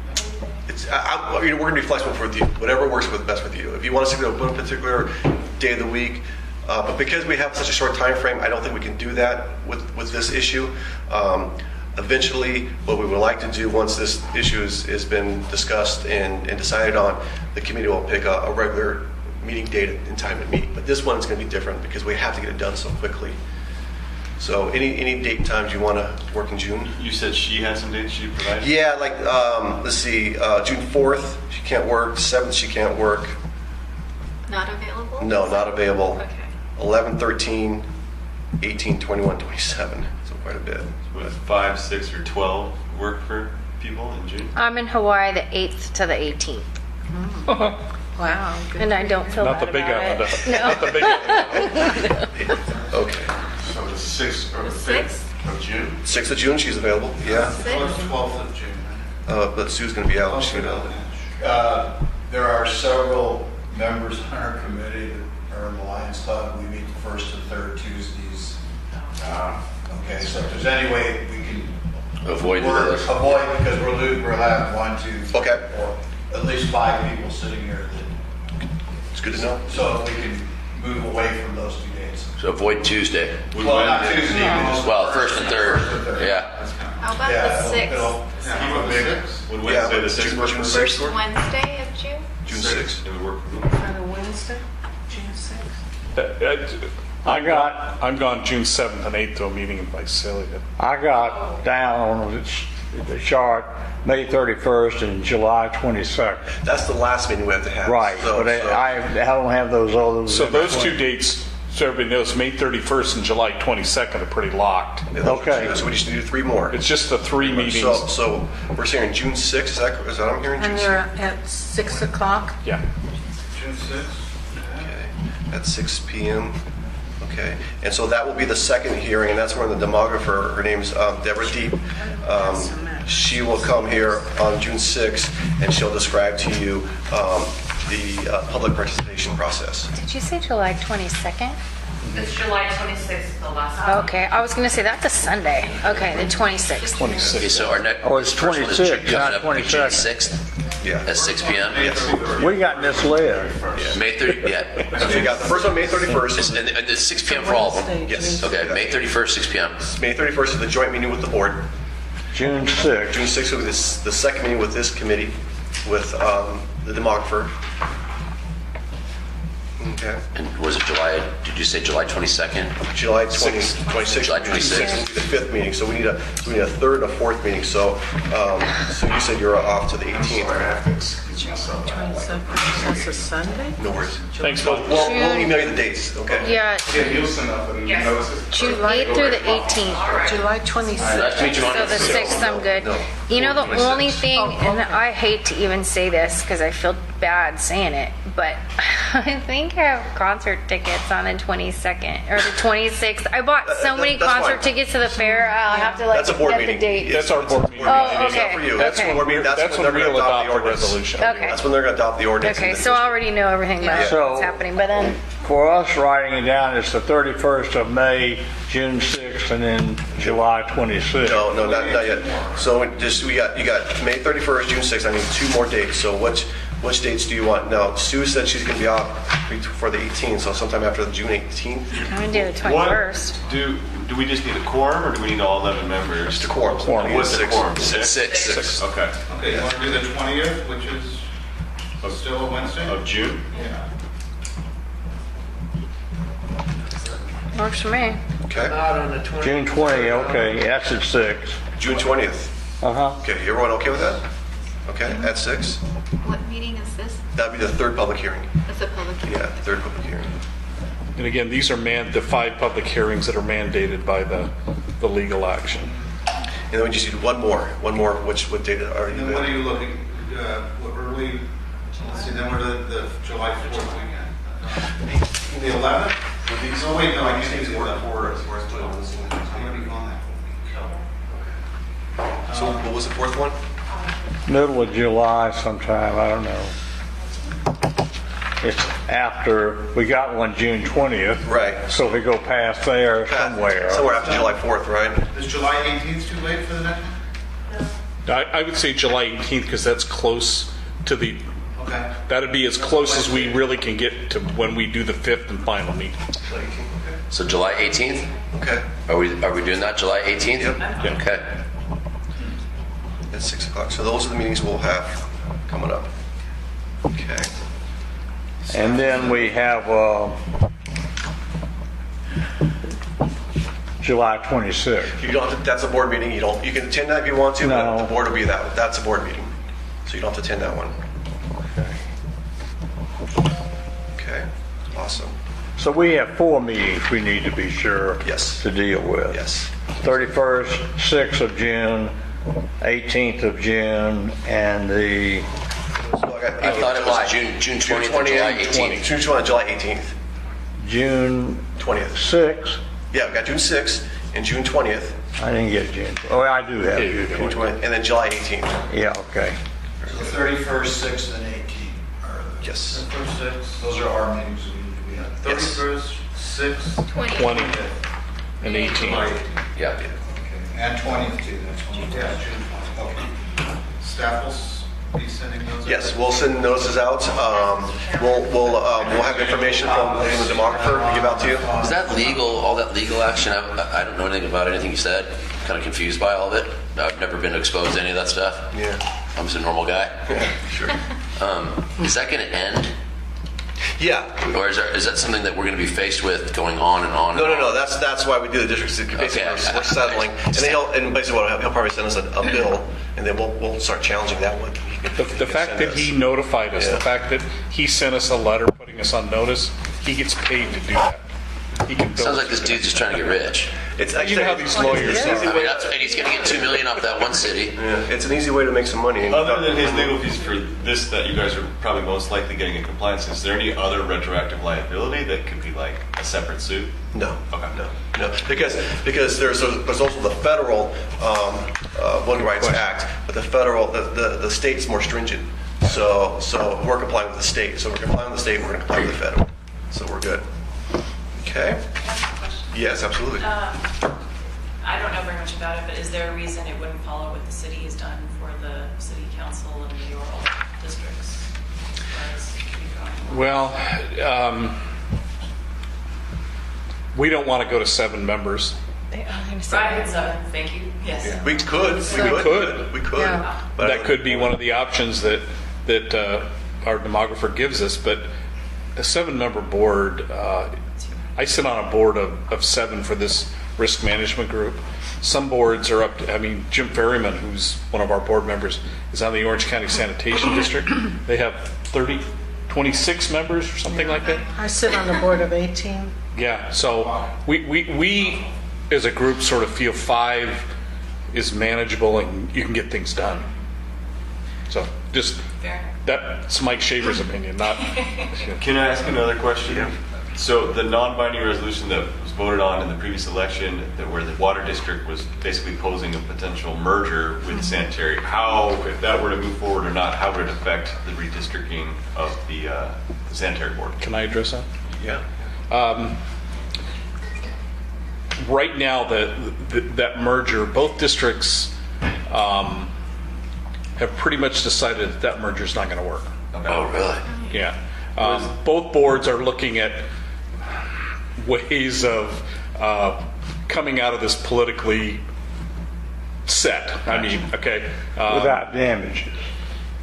We're going to be flexible with you. Whatever works best with you. If you want to stick to one particular day of the week, but because we have such a short time frame, I don't think we can do that with this issue. Eventually, what we would like to do once this issue has been discussed and decided on, the committee will pick a regular meeting date and time to meet. But this one is going to be different because we have to get it done so quickly. So any date and times you want to work in June? You said she had some dates she provided? Yeah, like, let's see, June 4th, she can't work. 7th, she can't work. Not available? No, not available. Okay. 11, 13, 18, 21, 27. So quite a bit. Would 5, 6, or 12 work for people in June? I'm in Hawaii the 8th to the 18th. Wow. And I don't feel Not bad the big about one. it. No. Not the big one. Okay. So the 6th or the 6th? 5th? Of June? 6th of June, she's available, yeah. 12th of June. But Sue's going to be out. She's gonna- There are several members on our committee that are in the Lions Club. We meet the first and third Tuesdays. Okay, so if there's any way we can Avoid We're those. avoid because we'll have 1, 2, 3, Okay. 4, at least 5 people sitting here. It's good to know. So if we can move away from those 2 days. So avoid Tuesday. Well, not Tuesday, but just Well, first and third. Yeah. How about Yeah, the 6th? it'll- Would Wednesday the 6th work for June the 6th. First Wednesday of June? June 6th. It would work for me. On a Wednesday, June 6th. I'm gone June 7th and 8th to a meeting in Visalia. I got down on the chart May 31st and July 22nd. That's the last meeting we have to have. Right, So- but so- I don't have those others. So those 2 dates, so everybody knows, May 31st and July 22nd are pretty locked. Yeah, those are Okay. two, so we just need 3 more. It's just the 3 meetings. So we're saying June 6th, is that what I'm hearing? And June they're at 6 o'clock? Yeah. June 6th? Okay, at 6 p.m. Okay, and so that will be the second hearing, and that's where the demographer, her name's Deborah Deep, she will come here on June 6th, and she'll describe to you the public participation process. Did you say July 22nd? It's July 26th, the last one. Okay, I was going to say that's a Sunday. Okay, the 26th. 26th. Okay, so our next. Oh, it's first one is 26, coming not up June 22nd. 6th Yeah. at 6 p.m. Yes. We got misled. May 30, yeah. So you got the first one, May 31st. And it's 6 p.m. for all of them. Wednesday, Yes. June Okay, May 31st, 6 p.m. May 31st is the joint meeting with the board. June 6th. June 6th will be the second meeting with this committee, with the demographer. Okay. And was it July, did you say July 22nd? July 26th. July 26th. Will be the 5th meeting, so we need a 3rd and a 4th meeting. So you said you're off to the 18th. 27th, that's a Sunday? No worries. Thanks, Bob. We'll email you the dates, okay? Yeah, Yeah, you'll send out the notices. June 8th through the 18th. July 26th. Nice to meet you, So Monica. the 6th, I'm good. No. You know, the 26th. only thing, and I hate to even say this because I feel bad saying it, but I think I have concert tickets on the 22nd or the 26th. I bought so many that's concert fine. tickets to the fair, I'll have to like That's a board get meeting. the date. That's our board meeting. Oh, It's not okay. for you. That's Okay. when we're meeting. That's That's when when they're going we'll to adopt adopt the the ordinance. resolution. Okay. That's when they're going to adopt the ordinance. Okay, in the so I already know everything about So- what's happening, but then, For us, writing it down, it's the 31st of May, June 6th, and then July 26th. No, not yet. So you got May 31st, June 6th. I need 2 more dates. So which dates do you want? Now, Sue said she's going to be off for the 18th, so sometime after the June 18th. I'm gonna do the 21st. Do we just need a quorum, or do we need all 11 members? Just a quorum. What's the quorum? It's 6. Okay. Okay, you want to do the 20th, which is still a Wednesday? Of June? Yeah. Works for me. Okay. Not on the 20th. June 20, okay, that's at 6. June 20th. Uh-huh. Okay, everyone okay with that? Okay, at 6? What meeting is this? That'd be the 3rd public hearing. That's a public hearing. Yeah, 3rd public hearing. And again, these are the 5 public hearings that are mandated by the legal action. And then we just need one more. What date are you And then what are at? you looking, what early, let's see, then we're the July 4th weekend. The 11th? Oh, wait, no, I just need the 11th. I'm going to be gone that week. So what was the 4th one? Middle of July sometime, I don't know. It's after, we got one June 20th. Right. So we go past there somewhere. Somewhere after July 4th, right? Is July 18th too late for the next one? I would say July 18th because that's close to the, Okay. that'd be as close as we really can get to when we do the 5th and final meeting. So July 18th? Okay. Are we doing that July 18th? Yep. Okay. At 6 o'clock. So those are the meetings we'll have coming up. Okay. And then we have July 26th. You don't have to, that's a board meeting. You can attend that if you want to, but No. the board will be that. That's a board meeting. So you don't have to attend that one. Okay. Awesome. So we have 4 meetings we need to be sure Yes. to deal with. Yes. 31st, 6th of June, 18th of June, and the I thought it was June 20th or July 18th. June 20th, July 18th. June 20th. 6th. Yeah, we got June 6th and June 20th. I didn't get June. Oh, I do have June June 20th. 20th, and then July 18th. Yeah, okay. So 31st, 6th, and 18th are the... Yes. First six, Those are our meetings we have. 31st, 6th, 20 and 18. Yeah. Okay. And 20th too, that's 20th. Yeah, June 20th. Okay. Staff will be sending those out? Yes, we'll send notices out. We'll have information from the demographer to give out to you. Is that legal, all that legal action? I don't know anything about anything you said. Kind of confused by all of it. I've never been exposed to any of that stuff. Yeah. I'm just a normal guy. Yeah, sure. Is that going to end? Yeah. Or is that something that we're going to be faced with going on and on? No. That's why we do the districts. Basically, Okay. we're settling, and basically he'll probably send us a bill, and then we'll start challenging that one. The fact that he notified us, the fact that he sent us a letter putting us on notice, he gets paid to do that. He can bill Sounds like us this for dude's just trying to get rich. It's you know how these lawyers I are. mean, and he's going to get $2 million off that one city. Yeah, it's an easy way to make some money. Other than his legal fees for this that you guys are probably most likely getting in compliance, is there any other retroactive liability that could be like a separate suit? No. Okay. No. Because there's also the federal Voting Rights Act, but the federal, the state's more stringent. So we're complying with the state. So we're complying with the state, we're going to comply with the federal. So we're good. Okay? Yes, absolutely. I don't know very much about it, but is there a reason it wouldn't follow what the city has done for the city council and mayoral districts? As far as keep going? Well, we don't want to go to 7 members. Right, so thank you. Yes. We could. Yeah. But That could be one of the options that our demographer gives us. But a 7-member board, I sit on a board of 7 for this risk management group. Some boards are up to, Jim Ferryman, who's one of our board members, is on the Orange County Sanitation District. They have 26 members or something like that. I sit on the board of 18. Yeah, so we as a group sort of feel 5 is manageable and you can get things done. So just, that's Mike Shaver's opinion, not... Can I ask another question? Yeah. So the non-binding resolution that was voted on in the previous election, where the water district was basically posing a potential merger with sanitary, how, if that were to move forward or not, how would it affect the redistricting of the sanitary board? Can I address that? Yeah. Right now, that merger, both districts have pretty much decided that merger is not going to work. Okay. Oh, really? Yeah. Both boards are looking at ways of coming out of this politically set. Okay. Without damages.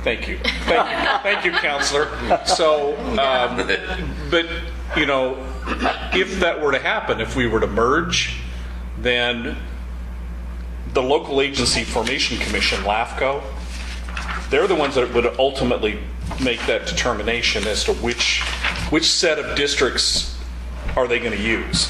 Thank you. Thank you, Counselor. So, but, if that were to happen, if we were to merge, then the local agency formation commission, LAFCO, they're the ones that would ultimately make that determination as to which set of districts are they going to use.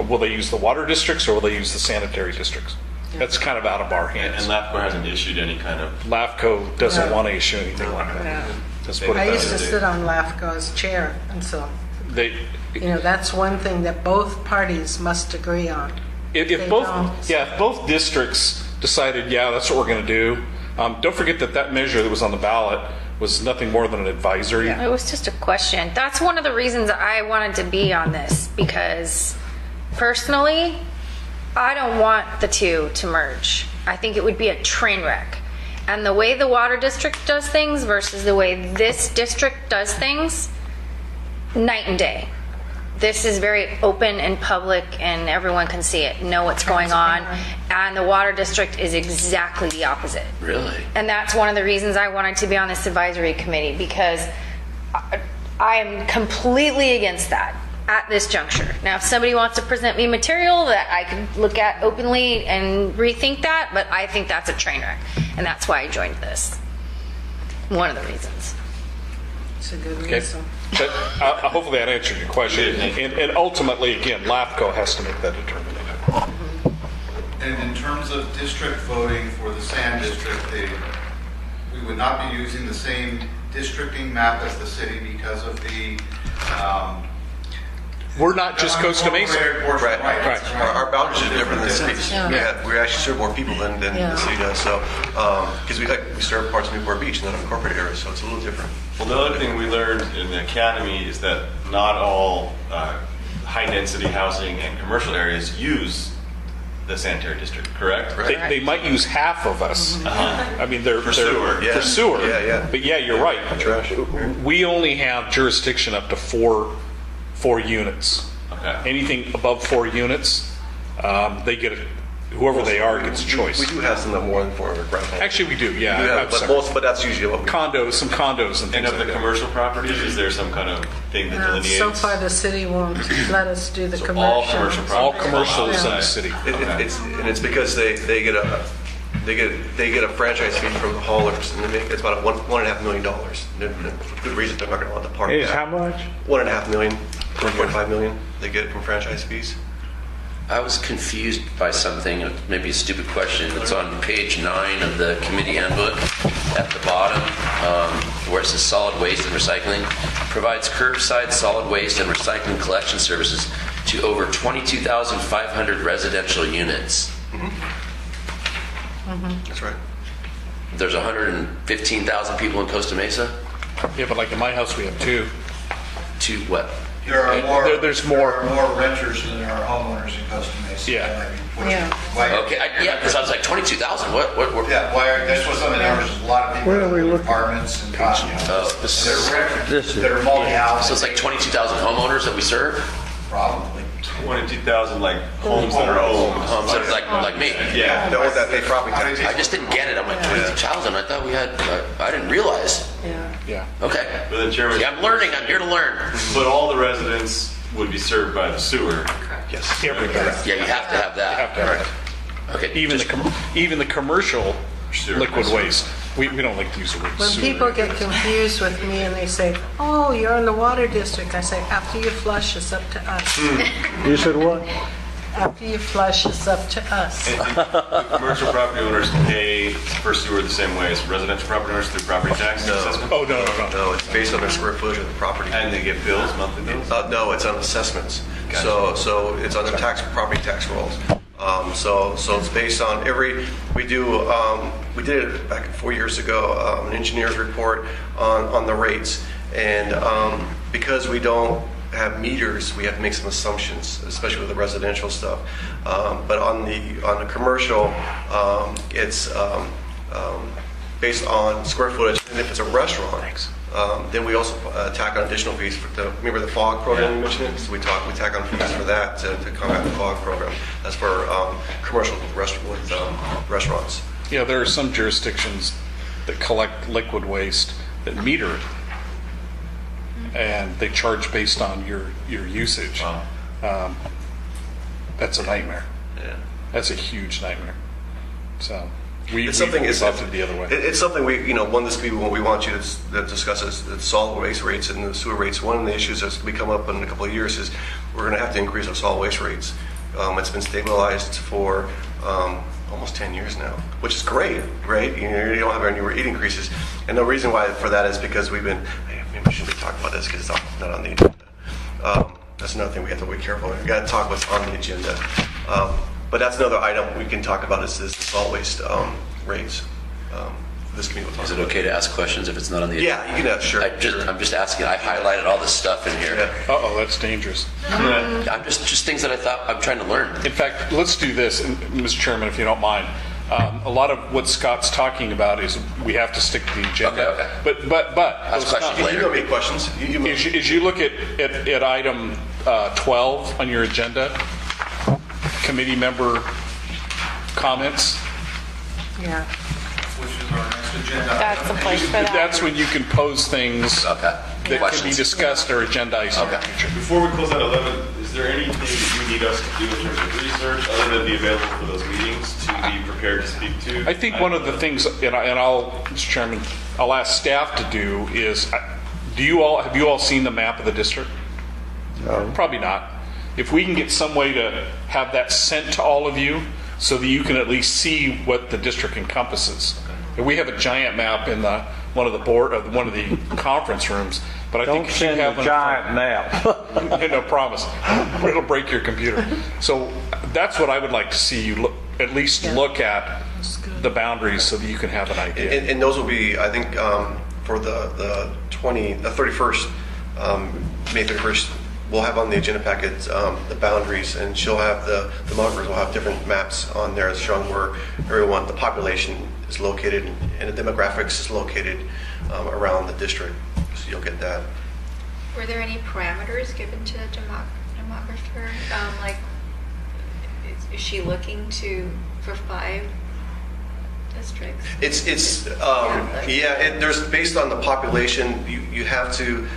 Will they use the water districts or will they use the sanitary districts? That's kind of out of our hands. And LAFCO hasn't issued any kind of... LAFCO doesn't want to issue anything like that. Let's put it I that used to way. sit on LAFCO as chair, and so, They, that's one thing that both parties must agree on. if both districts decided, that's what we're going to do. Don't forget that measure that was on the ballot was nothing more than an advisory. It was just a question. That's one of the reasons I wanted to be on this, because personally, I don't want the two to merge. I think it would be a train wreck. And the way the water district does things versus the way this district does things, night and day. This is very open and public and everyone can see it, know what's going on. And the water district is exactly the opposite. Really? And that's one of the reasons I wanted to be on this advisory committee, because I am completely against that at this juncture. Now, if somebody wants to present me material that I can look at openly and rethink that, but I think that's a train wreck. And that's why I joined this. One of the reasons. It's a good Okay. reason. But hopefully that answered your question. And ultimately, again, LAFCO has to make that determination. And in terms of district voting for the sand district, we would not be using the same districting map as the city because of the We're not just Costa Mesa. Right. Our boundaries are different than cities. Yeah. We actually serve more people than the city does. So, because we serve parts of Newport Beach, not unincorporated areas, so it's a little different. Well, the other thing we learned in the academy is that not all high-density housing and commercial areas use the sanitary district, correct? They might use half of us. I mean, they're For sewer. For sewer. Yeah. But yeah, you're right. Trash. We only have jurisdiction up to four units. Okay. Anything above 4 units, they get whoever they are gets a choice. We do have some that are more than 400 ground homes. Actually, we do. Yeah, We do have, I'm but sorry. but that's usually what we Some condos and And things of like the that. commercial properties, is there some kind of thing that delineates? So far, the city won't let us do the So commercial. all commercial properties. All commercial is in the outside. city. It's because they get a franchise fee from the haulers, and it's about $1.5 million. For good reason, they're not going to want the park. Is how much? $1.5 million, $1.5 million. They get it from franchise fees. I was confused by something, maybe a stupid question. It's on page 9 of the committee handbook at the bottom, where it says solid waste and recycling. Provides curbside solid waste and recycling collection services to over 22,500 residential units. That's right. There's 115,000 people in Costa Mesa? Yeah, but like in my house, we have 2. To what? There are more. There's more. There are more renters than there are homeowners in Costa Mesa. Yeah. That might be pushing- Yeah. Why- Okay, because I was like 22,000. What? Yeah, why, that's what some of the numbers is. A lot of people Where are we live in looking? apartments and condos. Oh, They're renters, This is- that are multi-housing. So it's like 22,000 homeowners that we serve? Probably. 22,000 like homes that are owned. Homes that are like me? Yeah. They own that pay property tax. I just didn't get it. I'm like, 22,000? I thought we had, I didn't realize. Yeah. Okay. But then Chairman, See, I'm learning. I'm here to learn. but all the residents would be served by the sewer. Yes. Everybody. Yeah, you have to have that. Have to have it. Okay. Even the commercial Sewer. liquid waste. We don't like to use the word When sewer. people get confused with me and they say, "Oh, you're in the water district," I say, "After you flush, it's up to us." You said what? After you flush, it's up to us. And commercial property owners pay for sewer the same way as residential property owners through property tax assessment? Oh, no. No, it's based on their square footage of the property. And they get bills, monthly bills? No, it's on assessments. Gotcha. So it's on their property tax rolls. So it's based on we did it back 4 years ago, an engineer's report on the rates. And because we don't have meters, we have to make some assumptions, especially with the residential stuff. But on the commercial, it's based on square footage. And if it's a restaurant, then we also tack on additional fees. Remember the FOG program you mentioned? So we tack on fees for that to combat the FOG program. That's for commercial restaurants. Yeah, there are some jurisdictions that collect liquid waste that meter it, and they charge based on your usage. That's a nightmare. Yeah. That's a huge nightmare. So we It's something. left it the other way. It's something one this week we want you to discuss is the solid waste rates and the sewer rates. One of the issues that's we come up in a couple of years is we're going to have to increase our solid waste rates. It's been stabilized for almost 10 years now, which is great. You don't have any rate increases, and the reason why for that is because maybe we shouldn't be talking about this because it's not on the agenda. That's another thing we have to be careful. We got to talk what's on the agenda. But that's another item we can talk about is the solid waste rates. This committee will talk Is it about. okay to ask questions if it's not on the agenda? Yeah, you can sure. I'm just asking. I highlighted all this stuff in here. Uh-oh, that's dangerous. I'm just things that I thought I'm trying to learn. In fact, let's do this, and Mr. Chairman, if you don't mind. A lot of what Scott's talking about is we have to stick to the agenda. Okay. But Ask questions later. You don't make questions. as you look at item 12 on your agenda, committee member comments. Yeah. Which is our next agenda. That's the place for that. That's when you can pose things Okay. that can be Questions. discussed or agendized in the Okay. future. Before we close out 11, is there anything that you need us to do in terms of research other than be available for those meetings to be prepared to speak to? I think one of the things, and I'll, Mr. Chairman, I'll ask staff to do is, have you all seen the map of the district? No. Probably not. If we can get some way to have that sent to all of you so that you can at least see what the district encompasses. And we have a giant map in one of the conference rooms, but I Don't think if you send have a giant map. No promise. It'll break your computer. So that's what I would like to see you at least look at the boundaries so that you can have an idea. And those will be, I think, for the 31st, May 31st, we'll have on the agenda packet the boundaries, and she'll have the markers will have different maps on there showing where everyone, the population is located and the demographics is located around the district. So you'll get that. Were there any parameters given to the demographer? Like, is she looking for 5 districts? There's based on the population. You have to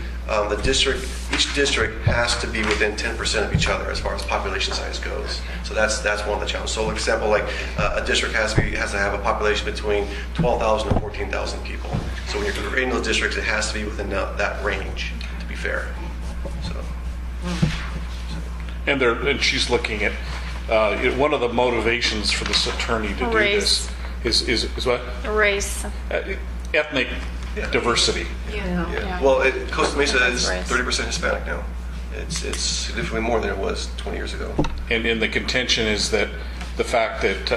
each district has to be within 10% of each other as far as population size goes. So that's one of the challenges. So, for example, like a district has to have a population between 12,000 and 14,000 people. So when you're creating those districts, it has to be within that range to be fair. So. And she's looking at one of the motivations for this attorney to do this is what? Race. Ethnic diversity. Yeah. Well, Costa Mesa is 30% Hispanic now. It's significantly more than it was 20 years ago. And the contention is that the fact that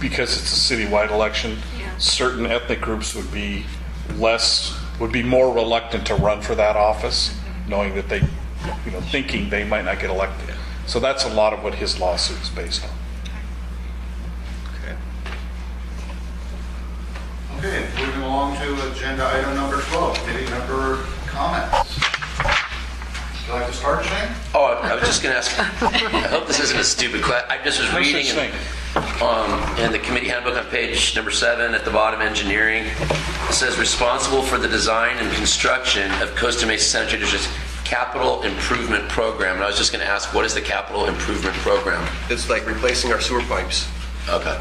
because it's a citywide election, certain ethnic groups would be more reluctant to run for that office, knowing that they, thinking they might not get elected. So that's a lot of what his lawsuit is based on. Okay, moving along to agenda item number 12, committee member comments. Would you like to start, Shane? Oh, I was just going to ask. I hope this isn't a stupid question. I just was reading in the committee handbook on page number 7 at the bottom, engineering. It says responsible for the design and construction of Costa Mesa Sanitary District's capital improvement program. And I was just going to ask, what is the capital improvement program? It's like replacing our sewer pipes. Okay.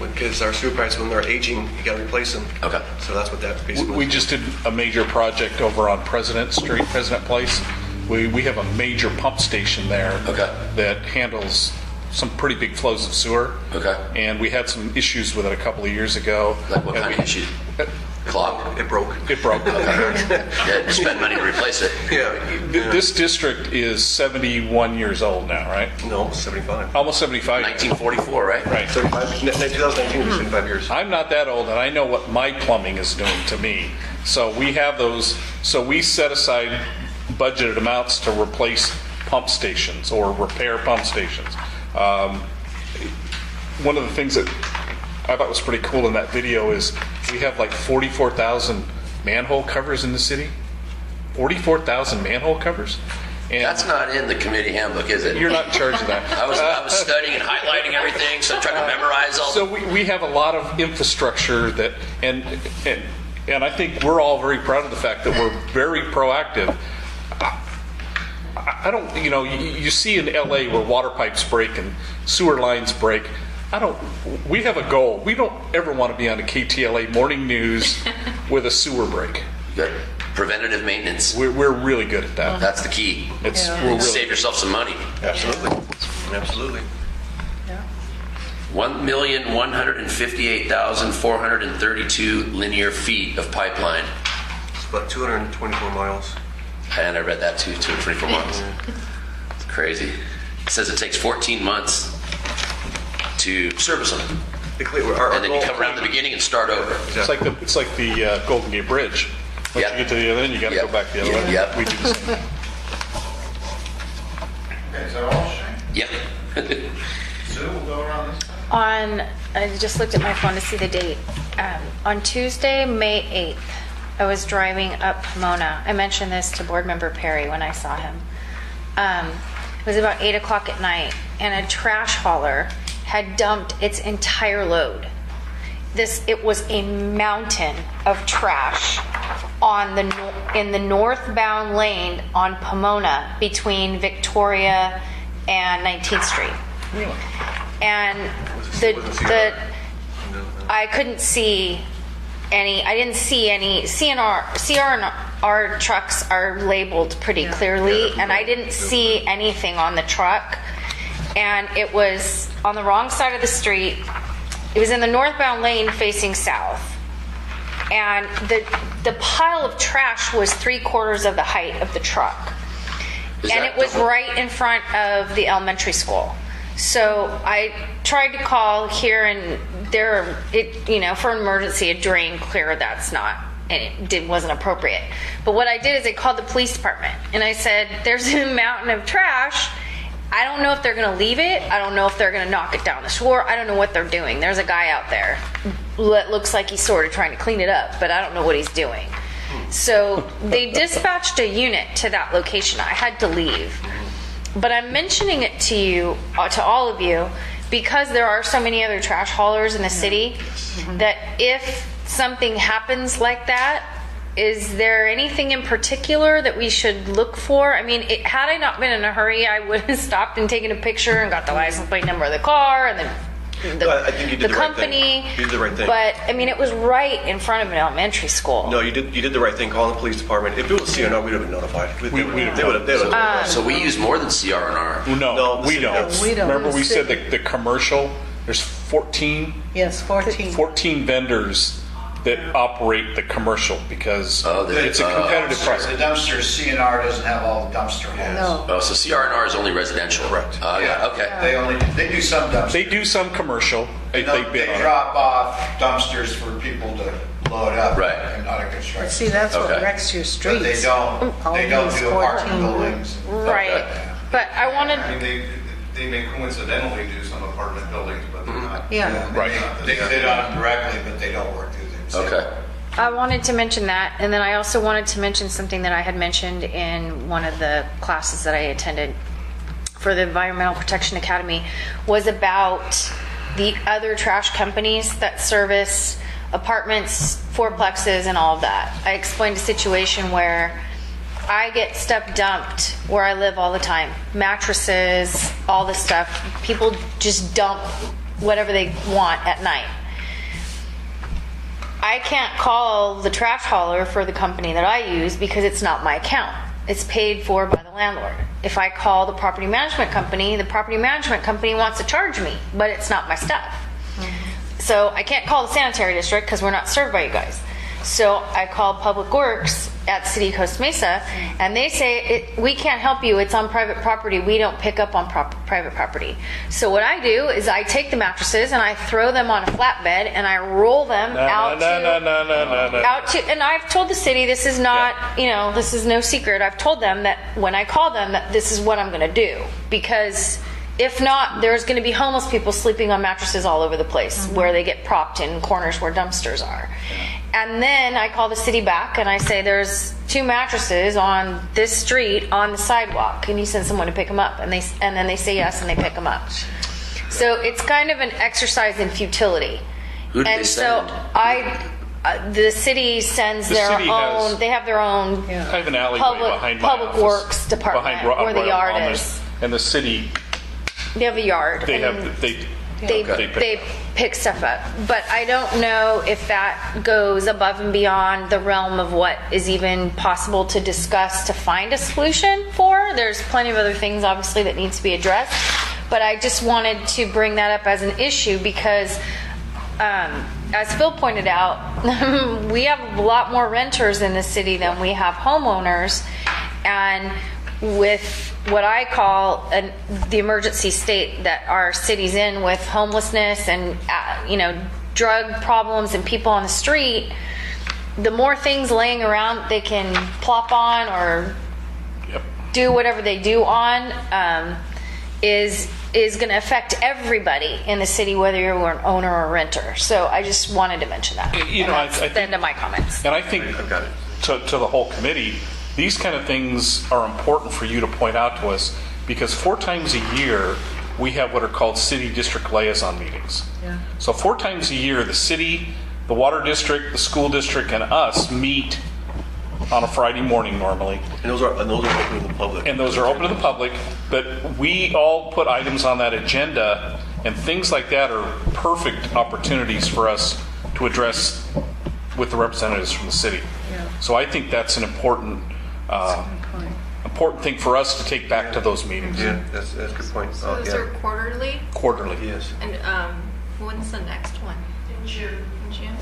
Because our sewer pipes, when they're aging, you got to replace them. Okay. So that's what that basically. We just did a major project over on President Street, President Place. We have a major pump station there that handles some pretty big flows of sewer. Okay. And we had some issues with it a couple of years ago. Like what kind of issues? Clogged? It broke. It broke. Yeah, you spent money to replace it. This district is 71 years old now, right? No, 75. Almost 75. 1944, right? Right. 2019 was 75 years. I'm not that old, and I know what my plumbing is doing to me. So we have those. So we set aside budgeted amounts to replace pump stations or repair pump stations. One of the things that I thought was pretty cool in that video is we have like 44,000 manhole covers in the city. 44,000 manhole covers. And that's not in the committee handbook, is it? You're not in charge of that. I was studying and highlighting everything, so I'm trying to memorize all. So we have a lot of infrastructure that, and I think we're all very proud of the fact that we're very proactive. I don't, you see in LA where water pipes break and sewer lines break. We have a goal. We don't ever want to be on a KTLA morning news with a sewer break. Good. Preventative maintenance. We're really good at that. That's the key. We'll save yourself some money. Absolutely. Absolutely. 1,158,432 linear feet of pipeline. It's about 224 miles. And I read that too, 224 miles. It's crazy. It says it takes 14 months to service them. And then you come around the beginning and start over. It's like the Golden Gate Bridge. Once you get to the other end, you got to go back the other way. Yep. We do the same. Okay, is that all, Shane? Yep. Sue, we'll go around this. I just looked at my phone to see the date. On Tuesday, May 8th, I was driving up Pomona. I mentioned this to Board Member Perry when I saw him. It was about 8 o'clock at night, and a trash hauler had dumped its entire load. It was a mountain of trash in the northbound lane on Pomona between Victoria and 19th Street. Really? And I couldn't see any. I didn't see any. CR&R trucks are labeled pretty clearly, and I didn't see anything on the truck. And it was on the wrong side of the street. It was in the northbound lane facing south. and the pile of trash was 3/4 of the height of the truck. Is And that it was double? right in front of the elementary school. So I tried to call here, and for an emergency, a drain clear, that's not, and it wasn't appropriate. But what I did is I called the police department, and I said, there's a mountain of trash. I don't know if they're going to leave it. I don't know if they're going to knock it down the shore. I don't know what they're doing. There's a guy out there that looks like he's sort of trying to clean it up, but I don't know what he's doing. So they dispatched a unit to that location. I had to leave. But I'm mentioning it to you, to all of you, because there are so many other trash haulers in the city that if something happens like that, is there anything in particular that we should look for? I mean, had I not been in a hurry, I would have stopped and taken a picture and got the license plate number of the car and then I think you did the the right company. thing. You did the right thing. But I mean, it was right in front of an elementary school. No, you did the right thing calling the police department. If it was CNR, we would have been notified. They would have. So we use more than CR&R. No, the we city don't. does. We don't. Remember we said City. the commercial, there's 14 Yes, 14. vendors that operate the commercial because it's a competitive The process. dumpsters, CNR doesn't have all the dumpster holes. No. Oh, so CR&R is only residential. Correct. Okay. They do some dumpsters. They do some commercial. They bid They on it. drop off dumpsters for people to load up. Right. And not a construction. See, that's what Okay. wrecks your But streets. they don't All these do apartment 14 buildings. Right. Okay. But I wanted. I mean, they may coincidentally do some apartment buildings, but they're not. Yeah. Right. They bid on them directly, but they don't work through them. Okay. I wanted to mention that, and then I also wanted to mention something that I had mentioned in one of the classes that I attended for the Environmental Protection Academy, was about the other trash companies that service apartments, fourplexes, and all of that. I explained a situation where I get stuff dumped where I live all the time. Mattresses, all this stuff. People just dump whatever they want at night. I can't call the trash hauler for the company that I use because it's not my account. It's paid for by the landlord. If I call the property management company wants to charge me, but it's not my stuff. So I can't call the sanitary district because we're not served by you guys. So I called Public Works at City of Costa Mesa, and they say, we can't help you. It's on private property. We don't pick up on private property. So what I do is I take the mattresses and I throw them on a flatbed and I roll them out to, and I've told the city, this is not, this is no secret. I've told them that when I call them that this is what I'm going to do, because if not, there's going to be homeless people sleeping on mattresses all over the place where they get propped in corners where dumpsters are. And then I call the city back and I say, there's 2 mattresses on this street on the sidewalk. Can you send someone to pick them up? And then they say yes, and they pick them up. So it's kind of an exercise in futility. Who do they and send? So the city sends their own. They have their own. I have an alleyway behind my Public office, Works department where the yard is. And the city, They have a yard. they and have they they pick stuff up. But I don't know if that goes above and beyond the realm of what is even possible to discuss to find a solution for. There's plenty of other things, obviously, that needs to be addressed. But I just wanted to bring that up as an issue because, as Phil pointed out, we have a lot more renters in the city than we have homeowners. And with what I call the emergency state that our city's in, with homelessness and drug problems and people on the street, the more things laying around they can plop on or do whatever they do on is going to affect everybody in the city, whether you're an owner or a renter. So I just wanted to mention that. That's the end of my comments. And I think to the whole committee, these kind of things are important for you to point out to us, because 4 times a year we have what are called city district liaison meetings. Yeah. So 4 times a year the city, the water district, the school district, and us meet on a Friday morning normally. And those are open to the public. And those are open to the public, but we all put items on that agenda, and things like that are perfect opportunities for us to address with the representatives from the city. Yeah. So I think that's an important thing for us to take back to those meetings. Yeah, that's a good point. So those are quarterly? Quarterly. Yes. And When's the next one? In June. In June?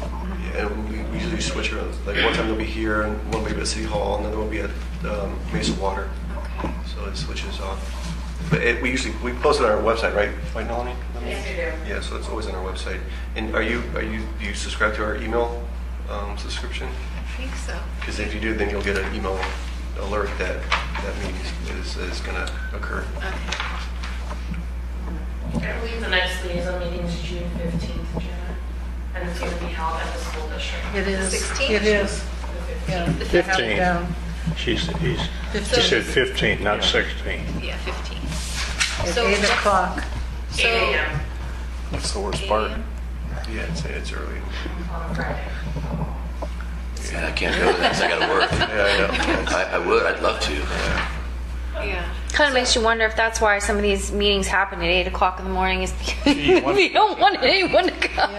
Yeah, and we usually switch around. Like one time they'll be here, and one will be at City Hall, and then they'll be at Mesa Water. Okay. So it switches off. But we post it on our website, right, Nolani? Yes, we do. Yeah, so it's always on our website. And do you subscribe to our email subscription? I think so. Because if you do, then you'll get an email alert that meeting is going to occur. I believe the next liaison meeting is June 15th, Jenna, and it's going to be held at the school district. It is. 16th? It is. Yeah. 15. Down. He said 15, not 16. Yeah, 15. At So 8 next- o'clock. 8 a.m. That's the worst 8 part. a.m.? Yeah, it's early. on Friday. Yeah, I can't go to that 'cause I got to work. I would. I'd love to. Yeah. Kind of makes you wonder if that's why some of these meetings happen at 8 o'clock in the morning is because we don't want anyone to come.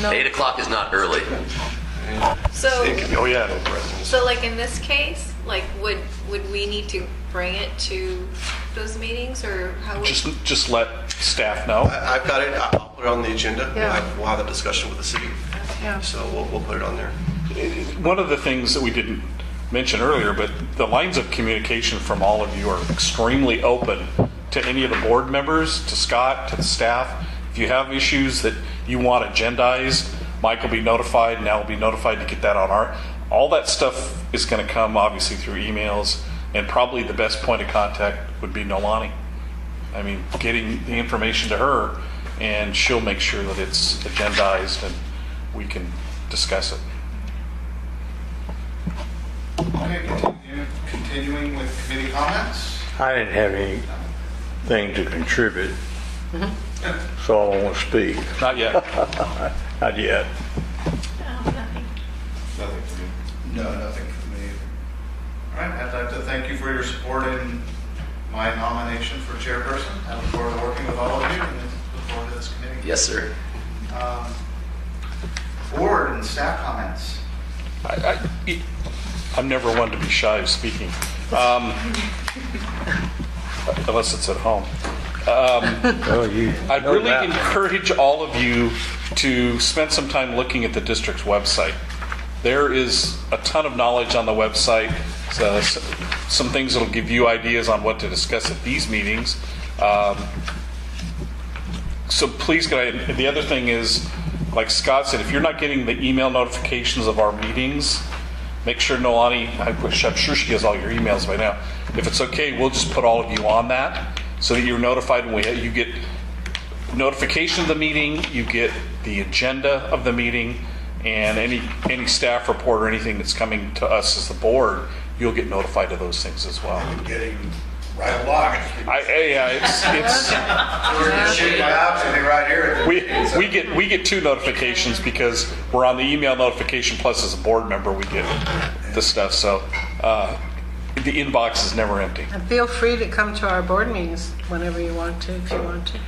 No. 8 o'clock is not early. So, Oh yeah. so like in this case, like would we need to bring it to those meetings, or how would? Just let staff know. I've got it. I'll put it on the agenda. Yeah. We'll have a discussion with the city. Yeah. So we'll put it on there. One of the things that we didn't mention earlier, but the lines of communication from all of you are extremely open to any of the board members, to Scott, to the staff. If you have issues that you want agendized, Mike will be notified, and Al will be notified to get that on our. All that stuff is going to come obviously through emails, and probably the best point of contact would be Nolani. I mean, getting the information to her, and she'll make sure that it's agendized and we can discuss it. Okay, continuing with committee comments. I didn't have anything to contribute, so I won't speak. Not yet. Not yet. Nothing for me. No, nothing for me. All right, I'd like to thank you for your support in my nomination for chairperson. I look forward to working with all of you and look forward to this committee. Yes, sir. Board and staff comments. I'm never one to be shy of speaking, unless it's at home. I'd really encourage all of you to spend some time looking at the district's website. There is a ton of knowledge on the website, so some things that'll give you ideas on what to discuss at these meetings. So please, the other thing is, like Scott said, if you're not getting the email notifications of our meetings, make sure Nolani, I'm sure she has all your emails by now. If it's okay, we'll just put all of you on that so that you're notified when you get notification of the meeting, you get the agenda of the meeting, and any staff report or anything that's coming to us as the board, you'll get notified of those things as well. I'm getting right along. We're going to shoot my option right here. We get two notifications because we're on the email notification, plus as a board member we get the stuff. So the inbox is never empty. And feel free to come to our board meetings whenever you want to, if you want to.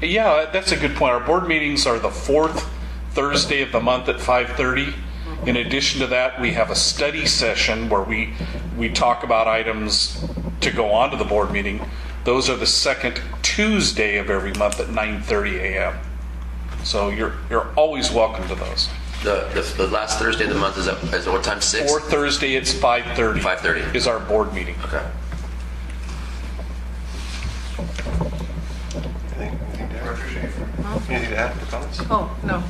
Yeah, that's a good point. Our board meetings are the fourth Thursday of the month at 5:30. In addition to that, we have a study session where we talk about items to go on to the board meeting. Those are the second Tuesday of every month at 9:30 a.m. So you're always welcome to those. The last Thursday of the month is at what time? 6? Fourth Thursday, it's 5:30. 5:30 is our board meeting. Okay. Anything to add for comments? Oh, no.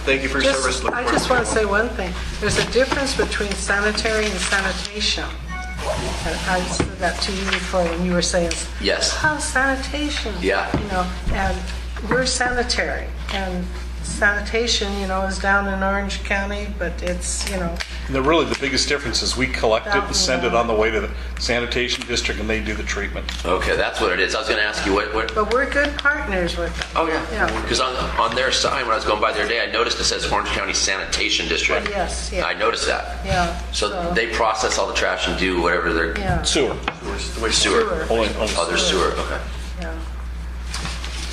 Thank you for your service. Look I forward just want to say one thing. There's a difference between sanitary and sanitation. And I said that to you before when you were saying, Yes. "Oh, sanitation." Yeah. You know, and we're sanitary, and sanitation, is down in Orange County, but it's, Really, the biggest difference is we collect it and send it on the way to the sanitation district, and they do the treatment. Okay, that's what it is. I was going to ask you what. But we're good partners with them. Oh yeah. Yeah. Because on their sign when I was going by the other day, I noticed it says Orange County Sanitation District. Yes, yeah. I noticed that. Yeah. So they process all the trash and do whatever they're Yeah. Sewer. Sewer. Only Oh, there's sewer. Okay. Yeah.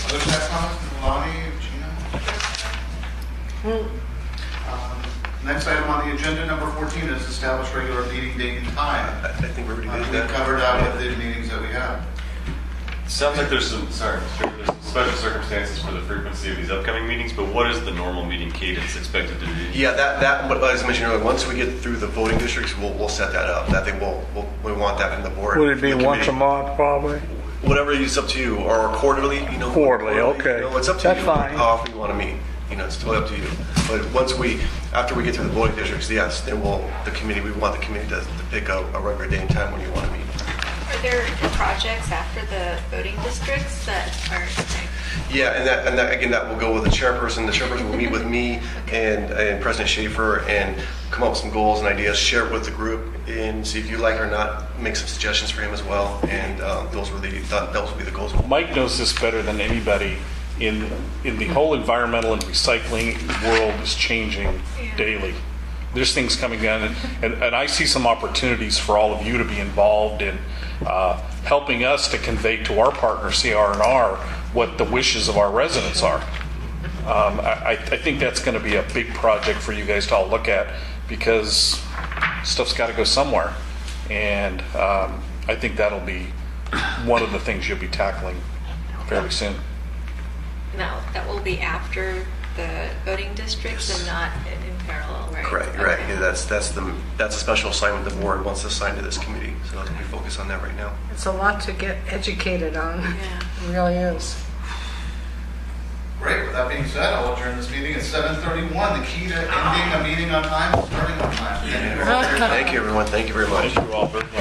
Other staff comments, Lonnie, Gina? Next item on the agenda, number 14, is establish regular meeting date and time. I think we already did We that. covered out with the meetings that we have. Sounds like there's some special circumstances for the frequency of these upcoming meetings, but what is the normal meeting cadence expected to be? Yeah, but as I mentioned earlier, once we get through the voting districts, we'll set that up. That thing we want that from the board. Would it be the once a committee. month, probably? Whatever is up to you, or quarterly. Quarterly, okay. It's up to That's you. fine. How often you want to meet. It's totally up to you. But after we get through the voting districts, yes, then we want the committee to pick a regular day and time when you want to meet. Are there projects after the voting districts that are like, Yeah, and that again, that will go with the chairperson. The chairperson will meet with me and President Schaefer and come up with some goals and ideas, share it with the group, and see if you like it or not. Make some suggestions for him as well. And those will be the goals. Mike knows this better than anybody. In the whole environmental and recycling world is changing daily. There's things coming down, and I see some opportunities for all of you to be involved in helping us to convey to our partner, CR&R, what the wishes of our residents are. I think that's going to be a big project for you guys to all look at, because stuff's got to go somewhere. And I think that'll be one of the things you'll be tackling fairly soon. no, that will be after the voting districts and not in parallel, right? Correct, right. Yeah, that's a special assignment the board wants to assign to this committee. So we focus on that right now. It's a lot to get educated on. Yeah. It really is. Great, with that being said, I'll adjourn this meeting at 7:31. The key to ending a meeting on time is starting on time. Thank you, everyone. Thank you very much. Thank you all very much.